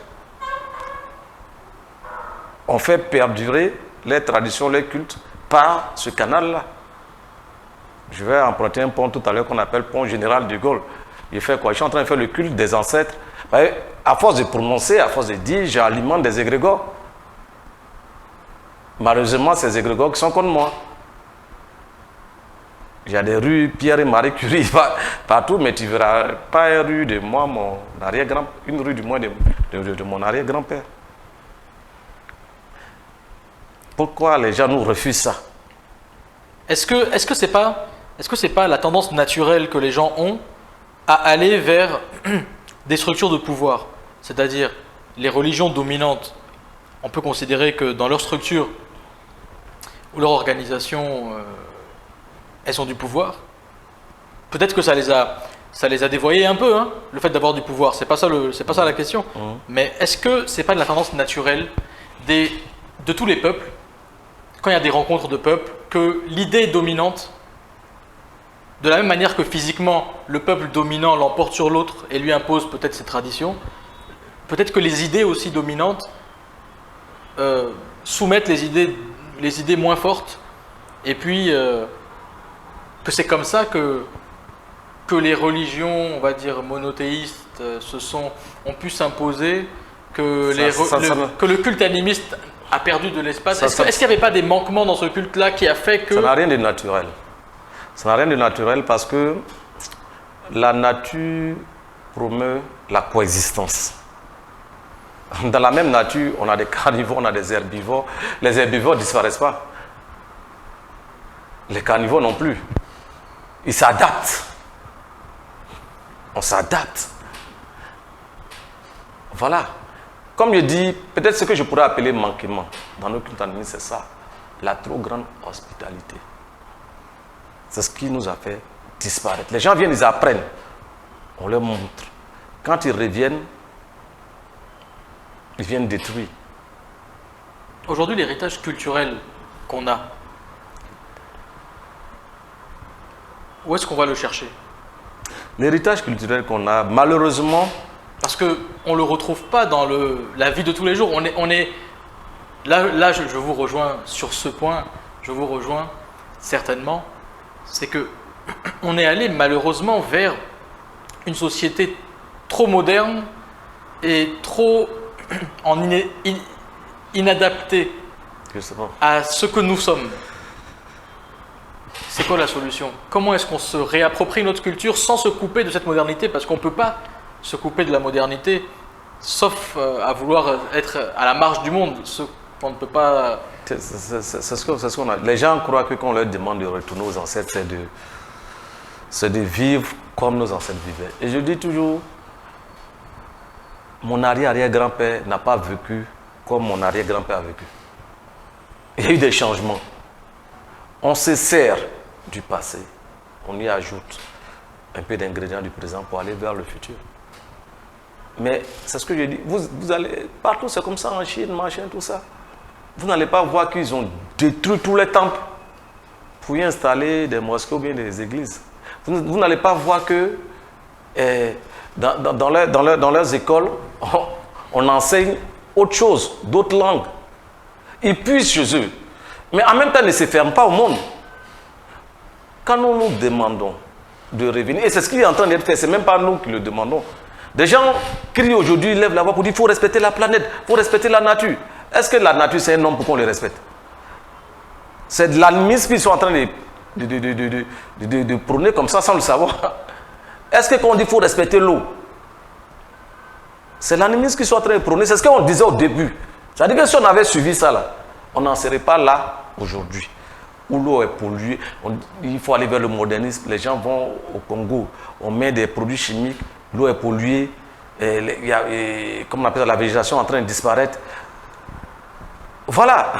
S2: On fait perdurer les traditions, les cultes par ce canal-là. Je vais emprunter un pont tout à l'heure qu'on appelle pont général de Gaulle. Il fait quoi? Je suis en train de faire le culte des ancêtres. À force de prononcer, à force de dire, j'alimente des égrégores. Malheureusement, ces égrégores qui sont contre moi. Il y a des rues Pierre et Marie Curie partout, mais tu ne verras pas une rue de moi, mon arrière-grand, une rue du moins de mon arrière-grand-père. Pourquoi les gens nous refusent ça?
S1: Est-ce que c'est pas la tendance naturelle que les gens ont à aller vers des structures de pouvoir? C'est-à-dire, les religions dominantes, on peut considérer que dans leur structure ou leur organisation, elles ont du pouvoir. Peut-être que ça les a dévoyées un peu, hein, le fait d'avoir du pouvoir. C'est pas ça la question. Mais est-ce que c'est pas de la tendance naturelle de tous les peuples, quand il y a des rencontres de peuples, que l'idée dominante, de la même manière que physiquement, le peuple dominant l'emporte sur l'autre et lui impose peut-être ses traditions, peut-être que les idées aussi dominantes soumettent les idées moins fortes, et puis que c'est comme ça que les religions, on va dire monothéistes, ont pu s'imposer, que le culte animiste a perdu de l'espace. Est-ce qu'il n'y avait pas des manquements dans ce culte-là qui a fait que...
S2: Ça n'a rien de naturel. Ça n'a rien de naturel parce que la nature promeut la coexistence. Dans la même nature, on a des carnivores, on a des herbivores. Les herbivores ne disparaissent pas. Les carnivores non plus. Ils s'adaptent. On s'adapte. Voilà. Comme je dis, peut-être ce que je pourrais appeler manquement dans nos cultes animistes, c'est ça. La trop grande hospitalité. C'est ce qui nous a fait disparaître. Les gens viennent, ils apprennent. On leur montre. Quand ils reviennent, ils viennent détruire.
S1: Aujourd'hui, l'héritage culturel qu'on a, où est-ce qu'on va le chercher?
S2: L'héritage culturel qu'on a, malheureusement...
S1: Parce qu'on ne le retrouve pas dans la vie de tous les jours. Là, je vous rejoins sur ce point, je vous rejoins certainement, c'est que on est allé malheureusement vers une société trop moderne et trop inadaptée à ce que nous sommes. C'est quoi la solution? Comment est-ce qu'on se réapproprie notre culture sans se couper de cette modernité? Parce qu'on ne peut pas se couper de la modernité, sauf à vouloir être à la marge du monde, ce qu'on ne peut pas...
S2: C'est ce qu'on a. Les gens croient que quand on leur demande de retourner aux ancêtres, c'est de vivre comme nos ancêtres vivaient. Et je dis toujours, mon arrière-arrière-grand-père n'a pas vécu comme mon arrière-grand-père a vécu. Il y a eu des changements. On se sert du passé, on y ajoute un peu d'ingrédients du présent pour aller vers le futur. Mais c'est ce que je dis, vous allez partout, c'est comme ça en Chine, machin, tout ça. Vous n'allez pas voir qu'ils ont détruit tous les temples pour y installer des mosquées ou bien des églises. Vous n'allez pas voir que dans leurs écoles, on enseigne autre chose, d'autres langues. Ils puissent chez eux. Mais en même temps, ils ne se ferment pas au monde. Quand nous nous demandons de revenir, et c'est ce qui est en train d'être fait, ce n'est même pas nous qui le demandons. Des gens crient aujourd'hui, lèvent la voix pour dire qu'il faut respecter la planète, il faut respecter la nature. Est-ce que la nature, c'est un homme pour qu'on le respecte? C'est de l'animisme qu'ils sont en train de prôner comme ça sans le savoir. Est-ce que quand on dit qu'il faut respecter l'eau, c'est l'animisme qu'ils sont en train de prôner? C'est ce qu'on disait au début. C'est-à-dire que si on avait suivi ça, là, on n'en serait pas là aujourd'hui. Où l'eau est polluée, il faut aller vers le modernisme. Les gens vont au Congo, on met des produits chimiques, l'eau est polluée, il y a, comme on appelle ça, la végétation en train de disparaître. Voilà.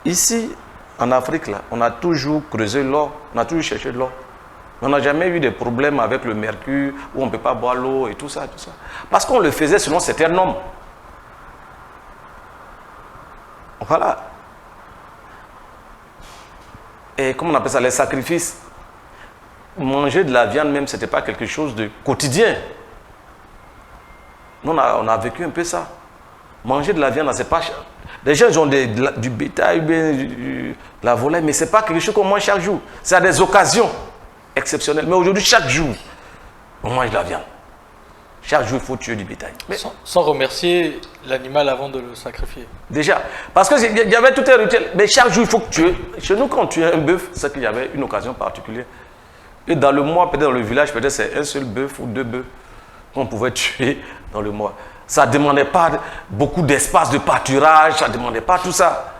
S2: Ici, en Afrique, là, on a toujours creusé l'or, on a toujours cherché de l'or. On n'a jamais eu de problème avec le mercure, où on ne peut pas boire l'eau et tout ça, tout ça. Parce qu'on le faisait selon certains normes. Voilà. Et comment on appelle ça, les sacrifices. Manger de la viande même, ce n'était pas quelque chose de quotidien. Nous, on a vécu un peu ça. Manger de la viande, c'est pas... Les gens ils ont du bétail, de la volaille, mais ce n'est pas quelque chose qu'on mange chaque jour. C'est à des occasions exceptionnelles. Mais aujourd'hui, chaque jour, on mange de la viande. Chaque jour, il faut tuer du bétail. Mais
S1: sans remercier l'animal avant de le sacrifier.
S2: Déjà, parce qu'il y avait tout un rituel. Mais chaque jour, il faut que tu... Chez nous, quand on tuait un bœuf, c'est qu'il y avait une occasion particulière. Et dans le mois, peut-être dans le village, peut-être c'est un seul bœuf ou deux bœufs qu'on pouvait tuer dans le mois. Ça ne demandait pas beaucoup d'espace de pâturage, ça ne demandait pas tout ça.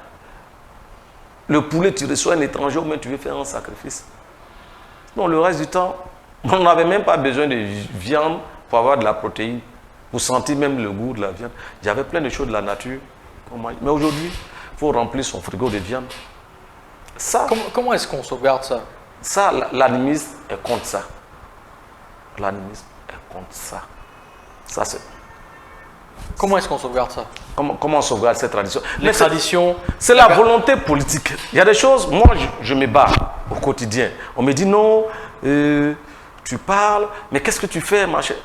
S2: Le poulet, tu reçois un étranger ou même tu veux faire un sacrifice. Non, le reste du temps, on n'avait même pas besoin de viande pour avoir de la protéine, pour sentir même le goût de la viande. Il y avait plein de choses de la nature qu'on mange. Mais aujourd'hui, il faut remplir son frigo de viande. Ça,
S1: comment est-ce qu'on sauvegarde ça?
S2: Ça, l'animisme est contre ça. L'animisme est contre ça. Ça, c'est...
S1: Comment est-ce qu'on sauvegarde ça?
S2: Comment on sauvegarde cette tradition?
S1: Les traditions...
S2: C'est la volonté politique. Il y a des choses, moi, je me bats au quotidien. On me dit non, tu parles, mais qu'est-ce que tu fais, ma chère?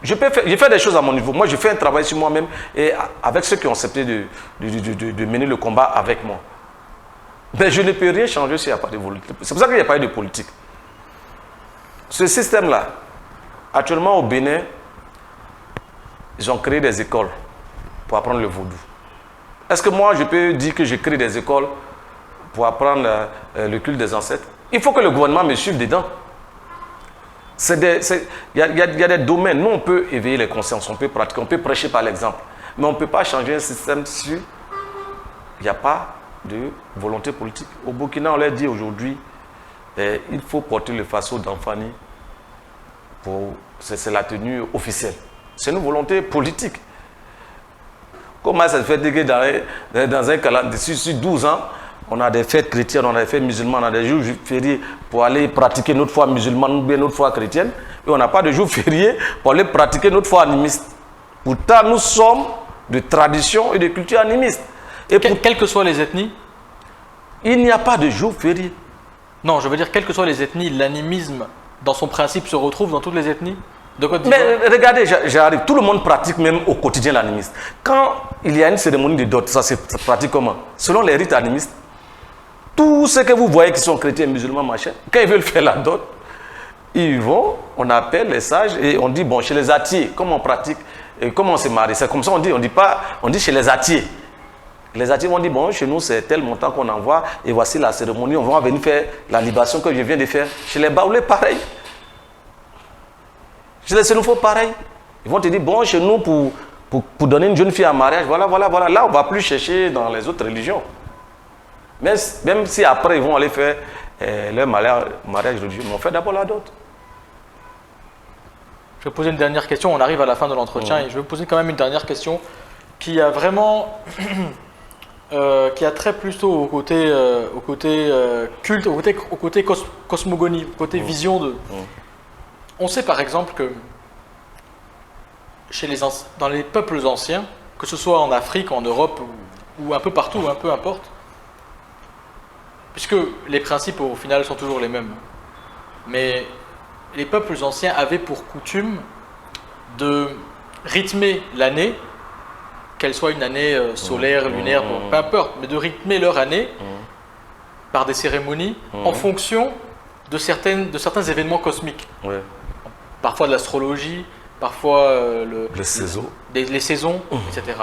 S2: Je fais des choses à mon niveau. Moi, je fais un travail sur moi-même et avec ceux qui ont accepté de mener le combat avec moi. Mais je ne peux rien changer s'il n'y a pas de volonté. C'est pour ça qu'il n'y a pas eu de politique. Ce système-là, actuellement au Bénin, ils ont créé des écoles pour apprendre le vaudou. Est-ce que moi, je peux dire que je crée des écoles pour apprendre le culte des ancêtres? Il faut que le gouvernement me suive dedans. Il y a des domaines. Nous, on peut éveiller les consciences, on peut pratiquer, on peut prêcher par l'exemple. Mais on ne peut pas changer un système si il n'y a pas de volonté politique. Au Burkina, on leur dit aujourd'hui, il faut porter le faso d'Anfani. C'est la tenue officielle. C'est une volonté politique. Comment ça se fait que dans un calendrier, sur 12 ans, on a des fêtes chrétiennes, on a des fêtes musulmanes, on a des jours fériés pour aller pratiquer notre foi musulmane ou bien notre foi chrétienne, et on n'a pas de jours fériés pour aller pratiquer notre foi animiste. Pourtant, nous sommes de tradition et de culture animiste. Et
S1: quelles que soient les ethnies?
S2: Il n'y a pas de jour férié.
S1: Non, je veux dire, quelles que soient les ethnies, l'animisme, dans son principe, se retrouve dans toutes les ethnies de Côte d'Ivoire.
S2: Mais regardez, j'arrive. Tout le monde pratique même au quotidien l'animisme. Quand il y a une cérémonie de dot, ça se pratique comment? Selon les rites animistes. Tous ceux que vous voyez qui sont chrétiens, musulmans, machin, quand ils veulent faire la dot, ils vont, on appelle les sages et on dit, bon, chez les Atiers, comment on pratique, et comment on se marie? C'est comme ça on dit pas, on dit chez les Atiers. Les Atiers vont dire, bon, chez nous, c'est tel montant qu'on envoie, et voici la cérémonie, on va venir faire la libation que je viens de faire. Chez les Baoulés, pareil. Chez les Sénoufos, pareil. Ils vont te dire, bon, chez nous, pour donner une jeune fille en mariage, voilà. Là, on ne va plus chercher dans les autres religions. Même si après, ils vont aller faire leur mariage religieux, mais on fait d'abord la dot.
S1: Je vais poser une dernière question, on arrive à la fin de l'entretien, et je vais poser quand même une dernière question qui a vraiment... qui a trait plutôt au côté culte, au côté cosmogonie, au côté vision de... On sait par exemple que dans les peuples anciens, que ce soit en Afrique, en Europe ou un peu partout, peu importe, puisque les principes au final sont toujours les mêmes, mais les peuples anciens avaient pour coutume de rythmer l'année, qu'elle soit une année solaire, lunaire, peu importe, mais de rythmer leur année par des cérémonies en fonction de certains événements cosmiques.
S2: Ouais.
S1: Parfois de l'astrologie, parfois
S2: les saisons,
S1: les saisons, etc.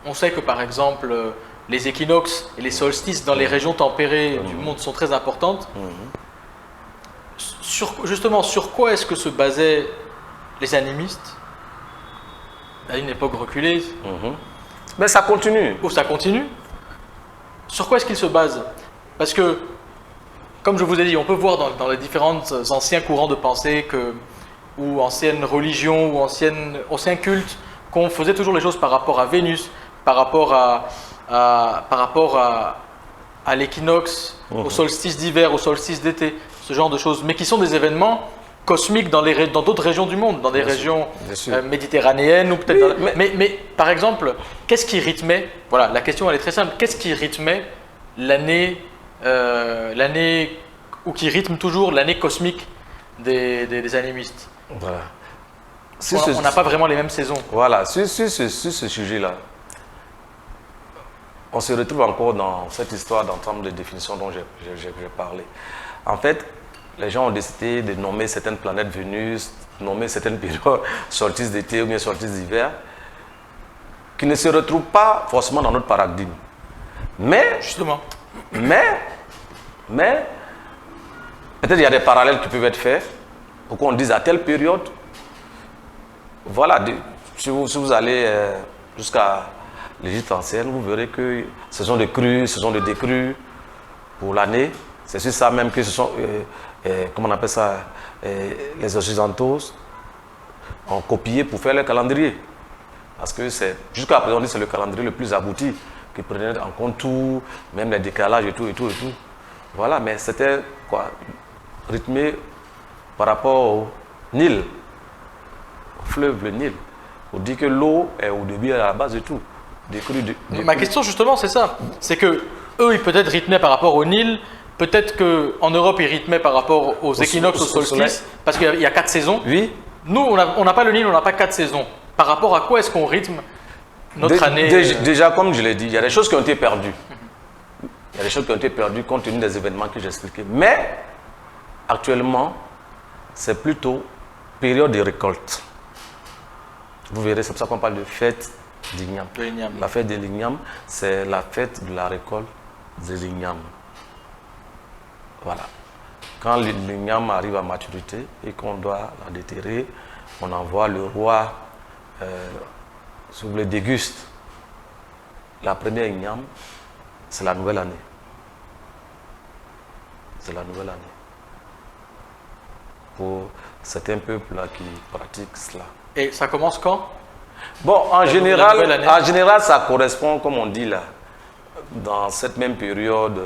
S1: on sait que par exemple les équinoxes et les solstices dans les régions tempérées du monde sont très importantes. Justement, sur quoi est-ce que se basaient les animistes à une époque reculée?
S2: Mais ça continue.
S1: Oh, ça continue. Sur quoi est-ce qu'ils se basent? Parce que, comme je vous ai dit, on peut voir dans les différents anciens courants de pensée ou anciennes religions ou anciens cultes qu'on faisait toujours les choses par rapport à Vénus, par rapport à l'équinoxe, au solstice d'hiver, au solstice d'été, ce genre de choses, mais qui sont des événements cosmiques dans d'autres régions du monde, dans des régions méditerranéennes ou peut-être. Oui, mais par exemple, qu'est-ce qui rythmait? Voilà, la question elle est très simple. Qu'est-ce qui rythmait l'année ou qui rythme toujours l'année cosmique des animistes?
S2: Voilà.
S1: On n'a pas vraiment les mêmes saisons.
S2: Voilà, sur ce sujet-là, on se retrouve encore dans cette histoire d'ensemble de définitions dont j'ai parlé. En fait, les gens ont décidé de nommer certaines planètes Vénus, nommer certaines périodes solstice d'été ou bien solstice d'hiver, qui ne se retrouvent pas forcément dans notre paradigme. Mais,
S1: justement,
S2: peut-être il y a des parallèles qui peuvent être faits pour qu'on dise à telle période, voilà, si vous allez jusqu'à l'Égypte ancienne, vous verrez que ce sont des crues, ce sont des décrues pour l'année. C'est sur ça même que ce sont, comment on appelle ça, les Occidentaux ont copié pour faire le calendrier. Parce que jusqu'à présent, c'est le calendrier le plus abouti, qui prenait en compte tout, même les décalages et tout, et tout, et tout. Voilà, mais c'était quoi, rythmé par rapport au Nil, au fleuve, le Nil. On dit que l'eau est au début et à la base de tout.
S1: Ma question justement c'est ça, c'est que eux ils peut-être rythmaient par rapport au Nil, peut-être qu'en Europe ils rythmaient par rapport aux équinoxes, aux solstices, parce qu'il y a 4 saisons.
S2: Oui.
S1: Nous on n'a pas le Nil, on n'a pas 4 saisons. Par rapport à quoi est-ce qu'on rythme notre année
S2: Déjà comme je l'ai dit, il y a des choses qui ont été perdues. Il y a des choses qui ont été perdues compte tenu des événements que j'ai expliqués. Mais actuellement c'est plutôt période de récolte. Vous verrez, c'est pour ça qu'on parle de fête d'Ignam. La fête de l'Ignam, c'est la fête de la récolte de l'Ignam. Voilà. Quand l'Ignam arrive à maturité et qu'on doit la déterrer, on envoie le roi, si vous voulez, déguste. La première Ignam, c'est la nouvelle année. C'est la nouvelle année. Pour certains peuples-là qui pratiquent cela.
S1: Et ça commence quand?
S2: Bon, en général, ça correspond, comme on dit là, dans cette même période,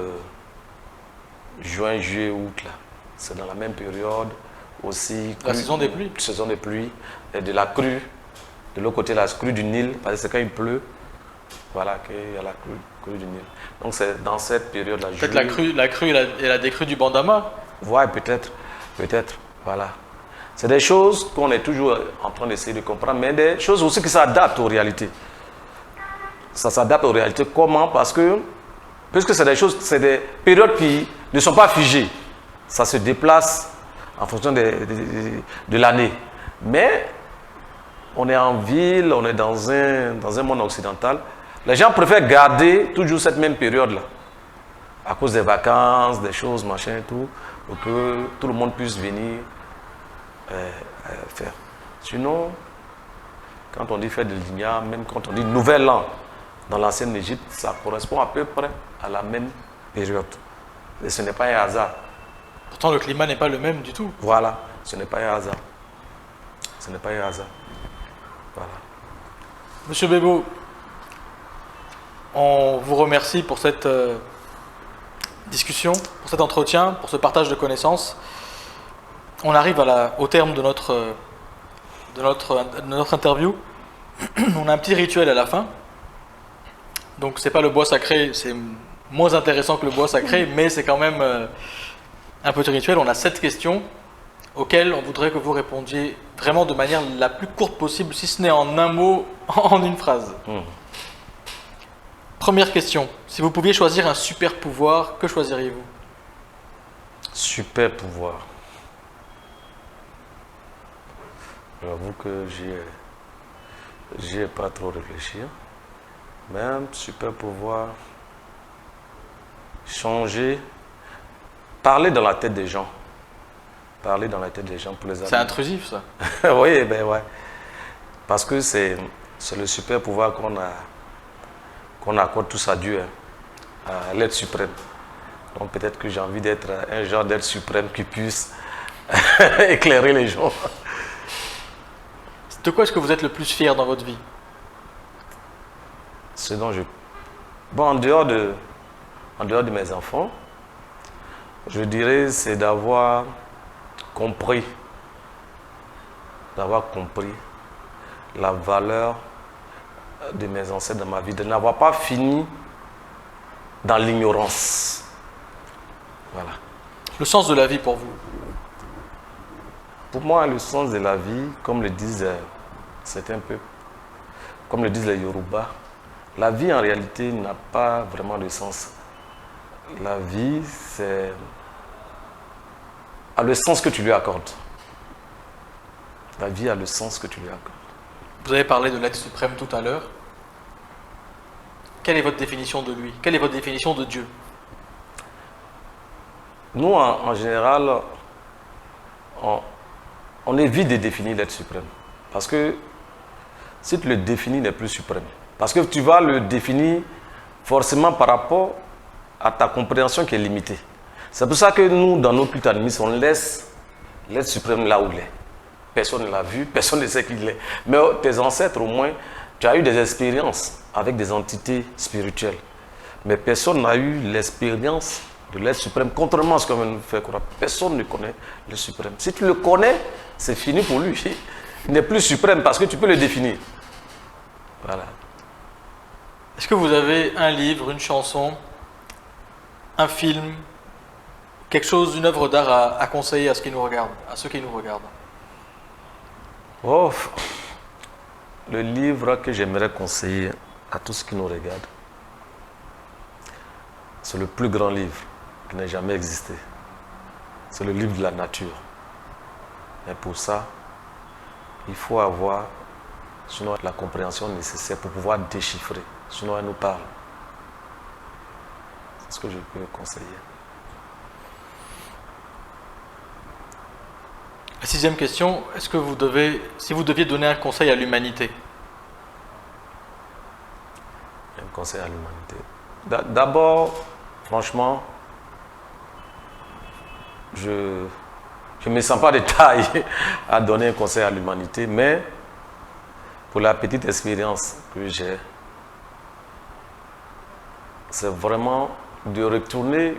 S2: juin, juillet, août, là. C'est dans la même période aussi.
S1: La saison des pluies.
S2: Saison des pluies, et de la crue. De l'autre côté, la crue du Nil, parce que c'est quand il pleut, voilà, qu'il y a la crue du Nil. Donc c'est dans cette période-là.
S1: Peut-être la crue et la décrue du Bandama.
S2: Ouais, peut-être, voilà. C'est des choses qu'on est toujours en train d'essayer de comprendre, mais des choses aussi qui s'adaptent aux réalités. Ça s'adapte aux réalités. Comment? Parce que, puisque c'est des choses, c'est des périodes qui ne sont pas figées. Ça se déplace en fonction de l'année. Mais on est en ville, on est dans un monde occidental. Les gens préfèrent garder toujours cette même période-là. À cause des vacances, des choses, machin et tout, pour que tout le monde puisse venir faire. Sinon, quand on dit fête de l'Ignam, même quand on dit nouvel an dans l'ancienne Égypte, ça correspond à peu près à la même période. Et ce n'est pas un hasard.
S1: Pourtant, le climat n'est pas le même du tout.
S2: Voilà, ce n'est pas un hasard. Ce n'est pas un hasard. Voilà.
S1: Monsieur Bebo, on vous remercie pour cette discussion, pour cet entretien, pour ce partage de connaissances. On arrive au terme de notre interview. On a un petit rituel à la fin. Donc c'est pas le bois sacré, c'est moins intéressant que le bois sacré, mais c'est quand même un petit rituel. On a 7 questions auxquelles on voudrait que vous répondiez vraiment de manière la plus courte possible, si ce n'est en un mot, en une phrase. Première question. Si vous pouviez choisir un super pouvoir, que choisiriez-vous?
S2: Super pouvoir. J'avoue que J'y ai pas trop réfléchi. Même super pouvoir changer, parler dans la tête des gens. Parler dans la tête des gens pour les amener.
S1: C'est intrusif, ça.
S2: Oui, ben ouais. Parce que c'est le super pouvoir qu'on accorde tous à Dieu, hein, à l'être suprême. Donc peut-être que j'ai envie d'être un genre d'être suprême qui puisse éclairer les gens.
S1: De quoi est-ce que vous êtes le plus fier dans votre vie?
S2: Ce dont je... Bon, en dehors de mes enfants, je dirais c'est d'avoir compris la valeur de mes ancêtres dans ma vie, de n'avoir pas fini dans l'ignorance. Voilà.
S1: Le sens de la vie pour vous?
S2: Pour moi, le sens de la vie, comme le disent certains peuples, comme le disent les Yoruba, la vie en réalité n'a pas vraiment de sens. La vie, a le sens que tu lui accordes. La vie a le sens que tu lui accordes.
S1: Vous avez parlé de l'être suprême tout à l'heure. Quelle est votre définition de lui? Quelle est votre définition de Dieu?
S2: Nous, en général, on évite de définir l'être suprême. Parce que si tu le définis, il n'est plus suprême. Parce que tu vas le définir forcément par rapport à ta compréhension qui est limitée. C'est pour ça que nous, dans nos cultes animistes, on laisse l'être suprême là où il est. Personne ne l'a vu, personne ne sait qui il est. Mais tes ancêtres, au moins, tu as eu des expériences avec des entités spirituelles. Mais personne n'a eu l'expérience de l'être suprême, contrairement à ce qu'on veut nous faire croire. Personne ne connaît le suprême. Si tu le connais, c'est fini pour lui. Il n'est plus suprême parce que tu peux le définir. Voilà.
S1: Est-ce que vous avez un livre, une chanson, un film, quelque chose, une œuvre d'art à conseiller à ceux qui nous regardent,
S2: Oh, le livre que j'aimerais conseiller à tous ceux qui nous regardent, c'est le plus grand livre qui n'ait jamais existé. C'est le livre de la nature. Et pour ça, il faut avoir sinon la compréhension nécessaire pour pouvoir déchiffrer. Sinon, elle nous parle. C'est ce que je peux conseiller.
S1: La sixième question, est-ce que si vous deviez donner un conseil à l'humanité?
S2: Un conseil à l'humanité. D'abord, franchement, je ne me sens pas de taille à donner un conseil à l'humanité, mais pour la petite expérience que j'ai, c'est vraiment de retourner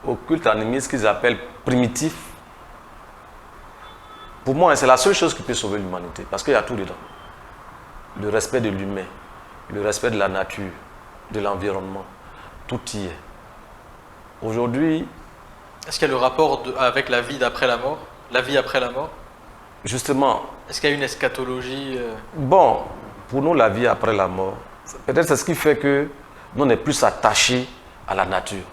S2: au culte animiste qu'ils appellent primitif. Pour moi, c'est la seule chose qui peut sauver l'humanité, parce qu'il y a tout dedans. Le respect de l'humain, le respect de la nature, de l'environnement, tout y est. Aujourd'hui...
S1: Est-ce qu'il y a le rapport avec la vie d'après la mort? La vie après la mort?
S2: Justement...
S1: Est-ce qu'il y a une eschatologie
S2: Bon, pour nous, la vie après la mort, peut-être c'est ce qui fait que nous, on est plus attachés à la nature.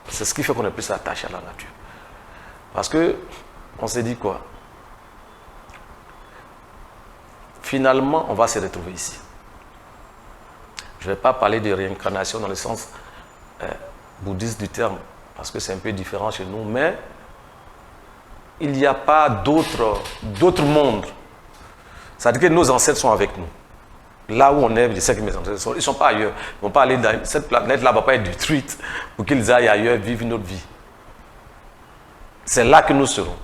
S2: C'est ce qui fait qu'on est plus attachés à la nature. Parce que, on s'est dit quoi? Finalement, on va se retrouver ici. Je ne vais pas parler de réincarnation dans le sens bouddhiste du terme, parce que c'est un peu différent chez nous, mais il n'y a pas d'autres mondes. C'est-à-dire que nos ancêtres sont avec nous. Là où on est, je sais que mes ancêtres sont, ils ne sont pas ailleurs. Ils ne vont pas aller dans cette planète-là, ne va pas être détruite pour qu'ils aillent ailleurs vivre une autre vie. C'est là que nous serons.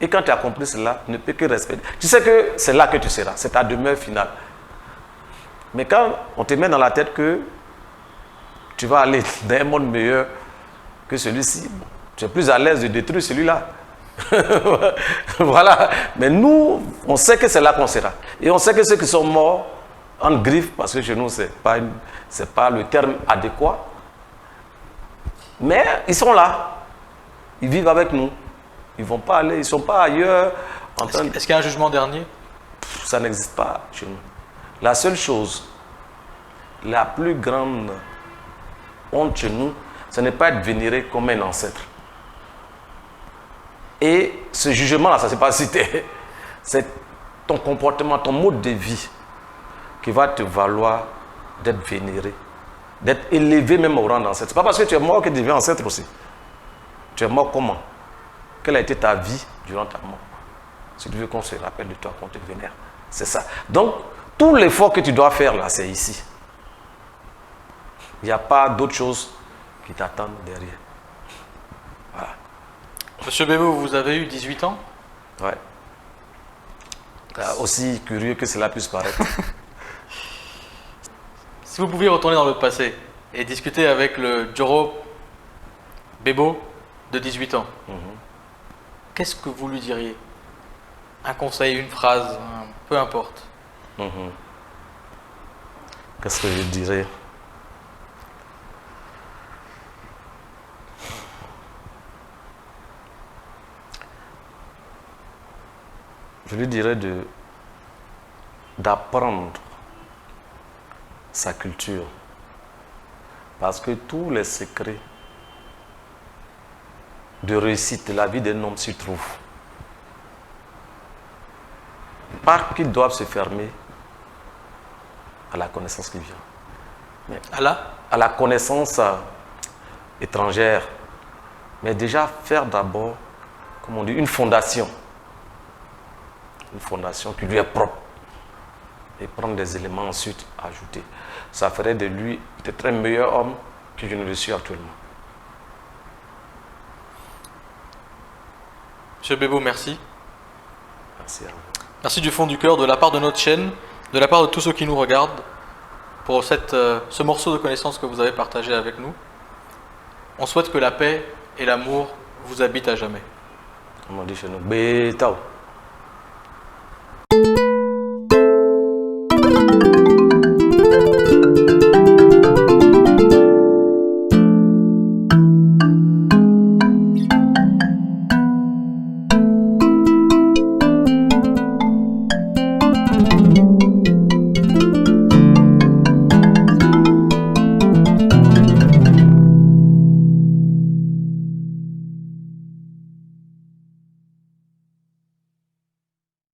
S2: Et quand tu as compris cela, tu ne peux que respecter. Tu sais que c'est là que tu seras, c'est ta demeure finale. Mais quand on te met dans la tête que tu vas aller dans un monde meilleur que celui-ci, tu es plus à l'aise de détruire celui-là. Voilà. Mais nous, on sait que c'est là qu'on sera. Et on sait que ceux qui sont morts en griffe, parce que chez nous, ce n'est pas le terme adéquat. Mais ils sont là. Ils vivent avec nous. Ils ne vont pas aller, ils ne sont pas ailleurs.
S1: Est-ce qu'il y a un jugement dernier?
S2: Ça n'existe pas chez nous. La seule chose, la plus grande honte chez nous, ce n'est pas être vénéré comme un ancêtre. Et ce jugement-là, ça ne s'est pas cité. C'est ton comportement, ton mode de vie qui va te valoir d'être vénéré, d'être élevé même au rang d'ancêtre. Ce n'est pas parce que tu es mort que tu deviens ancêtre aussi. Tu es mort comment? Quelle a été ta vie durant ta mort? Si tu veux qu'on se rappelle de toi, qu'on te vénère. C'est ça. Donc, tout l'effort que tu dois faire là, c'est ici. Il n'y a pas d'autre chose qui t'attendent derrière. Voilà.
S1: Monsieur Bébo, vous avez eu 18 ans?
S2: Ouais. Aussi curieux que cela puisse paraître.
S1: Si vous pouviez retourner dans le passé et discuter avec le Joro Bébo de 18 ans, qu'est-ce que vous lui diriez? Un conseil, une phrase, peu importe.
S2: Qu'est-ce que je dirais? Je lui dirais d'apprendre sa culture. Parce que tous les secrets de réussite de la vie d'un homme s'y trouvent. Pas qu'ils doivent se fermer à la connaissance qui vient. Mais à la connaissance étrangère. Mais déjà faire d'abord, comme on dit, une fondation. Une fondation qui lui est propre. Et prendre des éléments ensuite à ajouter. Ça ferait de lui peut-être un meilleur homme que je ne le suis actuellement.
S1: Monsieur Bébo, merci.
S2: Merci à vous.
S1: Merci du fond du cœur, de la part de notre chaîne, de la part de tous ceux qui nous regardent, pour ce morceau de connaissance que vous avez partagé avec nous. On souhaite que la paix et l'amour vous habitent à jamais.
S2: Comme on dit chez nous, bétao.